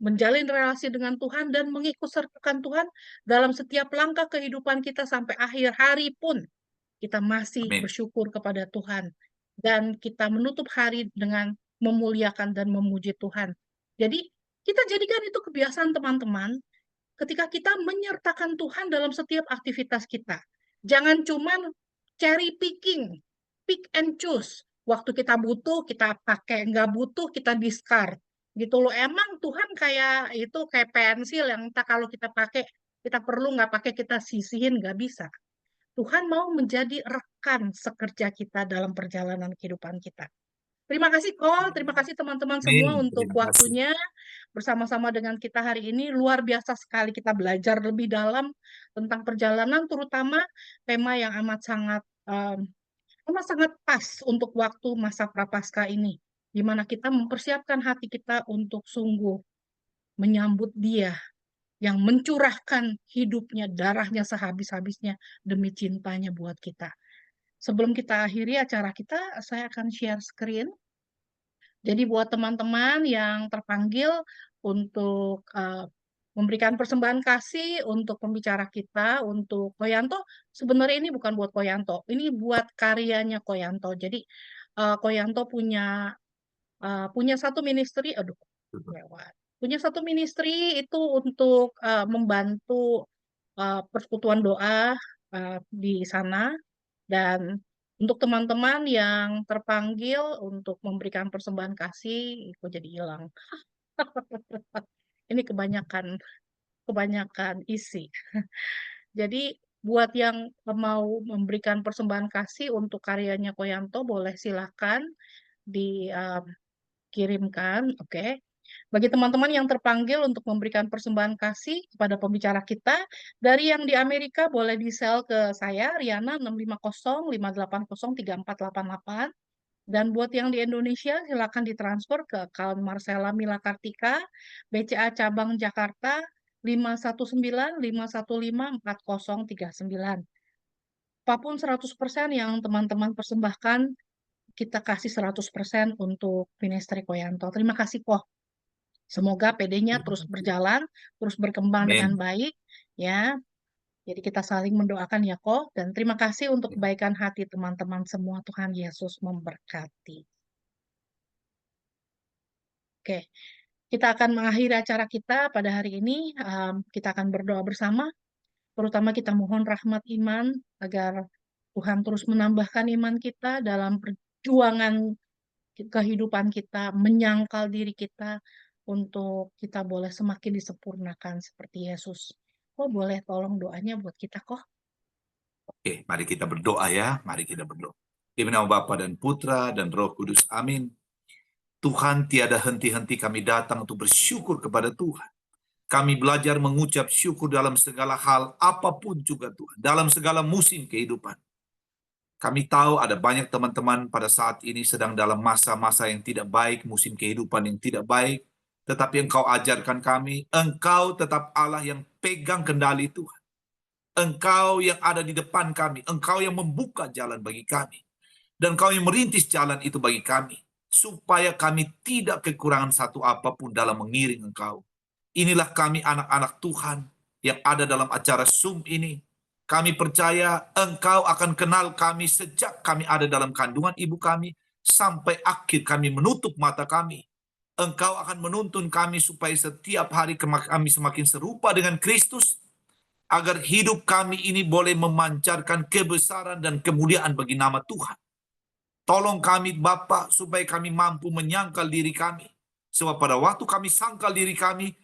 menjalin relasi dengan Tuhan, dan mengikut sertakan Tuhan dalam setiap langkah kehidupan kita sampai akhir hari pun. Kita masih Amin. bersyukur kepada Tuhan. Dan kita menutup hari dengan memuliakan dan memuji Tuhan. Jadi, kita jadikan itu kebiasaan teman-teman ketika kita menyertakan Tuhan dalam setiap aktivitas kita. Jangan cuman cherry picking, pick and choose. Waktu kita butuh, kita pakai. Nggak butuh, kita discard. Gitu loh. Emang Tuhan kayak itu, kayak pensil yang entah kalau kita pakai, kita perlu nggak pakai, kita sisihin, nggak bisa. Tuhan mau menjadi rekan sekerja kita dalam perjalanan kehidupan kita. Terima kasih Ko, terima kasih teman-teman semua Amin. untuk Terima kasih. waktunya bersama-sama dengan kita hari ini. Luar biasa sekali kita belajar lebih dalam tentang perjalanan, terutama tema yang amat sangat pas untuk waktu masa Prapaskah ini, di mana kita mempersiapkan hati kita untuk sungguh menyambut Dia yang mencurahkan hidupnya, darahnya sehabis-habisnya demi cintanya buat kita. Sebelum kita akhiri acara kita, saya akan share screen. Jadi buat teman-teman yang terpanggil untuk memberikan persembahan kasih untuk pembicara kita, untuk Koyanto, sebenarnya ini bukan buat Koyanto, ini buat karyanya Koyanto. Jadi Koyanto punya satu ministry, aduh, lewat. Punya satu ministry itu untuk membantu persekutuan doa di sana, dan untuk teman-teman yang terpanggil untuk memberikan persembahan kasih, kok jadi hilang. Ini kebanyakan isi. Jadi buat yang mau memberikan persembahan kasih untuk karyanya Koyanto, boleh silakan dikirimkan, oke. Bagi teman-teman yang terpanggil untuk memberikan persembahan kasih kepada pembicara kita, dari yang di Amerika boleh di-sel ke saya, Riana 650-580-3488. Dan buat yang di Indonesia, silakan ditransfer ke account Marcella Mila Kartika, BCA Cabang Jakarta, 519-515-4039. Apapun 100% yang teman-teman persembahkan, kita kasih 100% untuk Ministry Koyanto. Terima kasih, Ko. Semoga PD-nya terus berjalan, terus berkembang dengan Amin. baik, ya. Jadi kita saling mendoakan ya kok, dan terima kasih untuk kebaikan hati teman-teman semua. Tuhan Yesus memberkati. Oke, kita akan mengakhiri acara kita pada hari ini. Kita akan berdoa bersama, terutama kita mohon rahmat iman agar Tuhan terus menambahkan iman kita dalam perjuangan kehidupan kita, menyangkal diri kita untuk kita boleh semakin disempurnakan seperti Yesus. Oh, boleh tolong doanya buat kita kok. Oke, mari kita berdoa ya. Mari kita berdoa. Di nama Bapa dan Putra dan Roh Kudus. Amin. Tuhan, tiada henti-henti kami datang untuk bersyukur kepada Tuhan. Kami belajar mengucap syukur dalam segala hal, apapun juga Tuhan. Dalam segala musim kehidupan. Kami tahu ada banyak teman-teman pada saat ini sedang dalam masa-masa yang tidak baik, musim kehidupan yang tidak baik. Tetapi Engkau ajarkan kami, Engkau tetap Allah yang pegang kendali Tuhan. Engkau yang ada di depan kami, Engkau yang membuka jalan bagi kami. Dan Engkau yang merintis jalan itu bagi kami. Supaya kami tidak kekurangan satu apapun dalam mengiring Engkau. Inilah kami anak-anak Tuhan yang ada dalam acara Zoom ini. Kami percaya Engkau akan kenal kami sejak kami ada dalam kandungan ibu kami, sampai akhir kami menutup mata kami. Engkau akan menuntun kami supaya setiap hari kami semakin serupa dengan Kristus, agar hidup kami ini boleh memancarkan kebesaran dan kemuliaan bagi nama Tuhan. Tolong kami Bapa supaya kami mampu menyangkal diri kami. Sebab pada waktu kami sangkal diri kami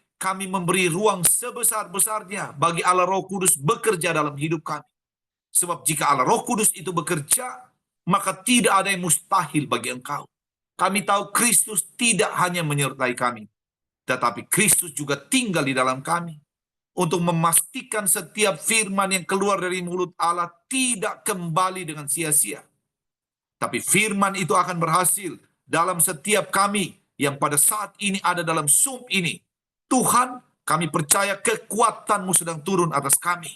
memberi ruang sebesar-besarnya bagi Allah Roh Kudus bekerja dalam hidup kami. Sebab jika Allah Roh Kudus itu bekerja, maka tidak ada yang mustahil bagi Engkau. Kami tahu Kristus tidak hanya menyertai kami, tetapi Kristus juga tinggal di dalam kami. Untuk memastikan setiap firman yang keluar dari mulut Allah tidak kembali dengan sia-sia. Tapi firman itu akan berhasil dalam setiap kami yang pada saat ini ada dalam Zoom ini. Tuhan, kami percaya kekuatan-Mu sedang turun atas kami.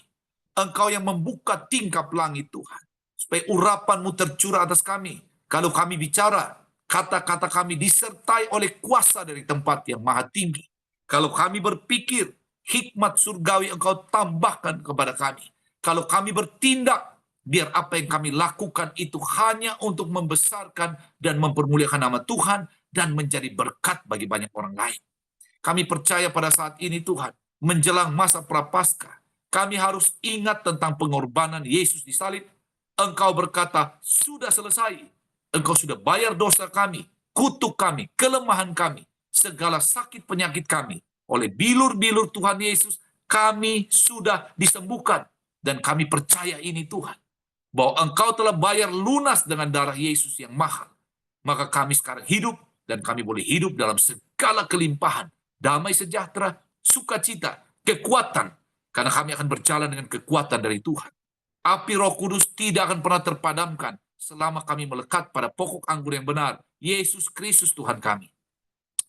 Engkau yang membuka tingkap langit Tuhan. Supaya urapan-Mu tercurah atas kami. Kalau kami bicara, kata-kata kami disertai oleh kuasa dari tempat yang maha tinggi. Kalau kami berpikir, hikmat surgawi Engkau tambahkan kepada kami. Kalau kami bertindak, biar apa yang kami lakukan itu hanya untuk membesarkan dan mempermuliakan nama Tuhan dan menjadi berkat bagi banyak orang lain. Kami percaya pada saat ini Tuhan, menjelang masa Prapaskah, kami harus ingat tentang pengorbanan Yesus di salib. Engkau berkata, sudah selesai. Engkau sudah bayar dosa kami, kutuk kami, kelemahan kami, segala sakit penyakit kami. Oleh bilur-bilur Tuhan Yesus, kami sudah disembuhkan. Dan kami percaya ini Tuhan, bahwa Engkau telah bayar lunas dengan darah Yesus yang mahal. Maka kami sekarang hidup, dan kami boleh hidup dalam segala kelimpahan, damai sejahtera, sukacita, kekuatan. Karena kami akan berjalan dengan kekuatan dari Tuhan. Api Roh Kudus tidak akan pernah terpadamkan selama kami melekat pada pokok anggur yang benar, Yesus Kristus Tuhan kami.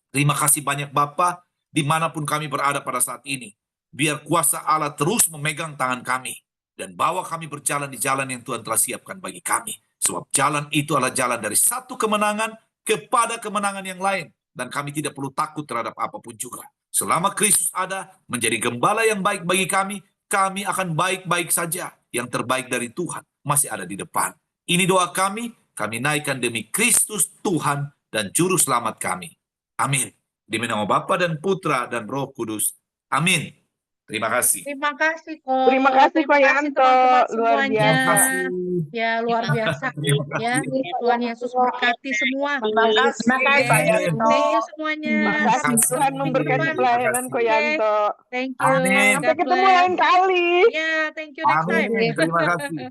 Terima kasih banyak Bapa, dimanapun kami berada pada saat ini. Biar kuasa Allah terus memegang tangan kami, dan bawa kami berjalan di jalan yang Tuhan telah siapkan bagi kami. Sebab jalan itu adalah jalan dari satu kemenangan kepada kemenangan yang lain. Dan kami tidak perlu takut terhadap apapun juga. Selama Kristus ada, menjadi gembala yang baik bagi kami akan baik-baik saja. Yang terbaik dari Tuhan masih ada di depan. Ini doa kami naikkan demi Kristus Tuhan dan Juru Selamat kami. Amin. Di nama Bapa dan Putra dan Roh Kudus. Amin. Terima kasih. Terima kasih kok. Terima kasih Pak Yanto, teman-teman luar semuanya. biasa. Ya luar biasa. Ya Tuhan Yesus berkati semua. Terima kasih Pak Yanto. Thank you semuanya. Terima kasih Tuhan memberkati pelayanan Ko Yanto. Thank you. Amin. Sampai God ketemu bless. lain kali. Ya, thank you next time. Amin. Terima kasih.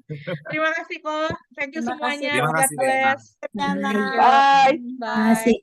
Terima kasih kok. Thank you Terima semuanya. kasih. Terima God kasih, bless. Dadah. Bye. Bye.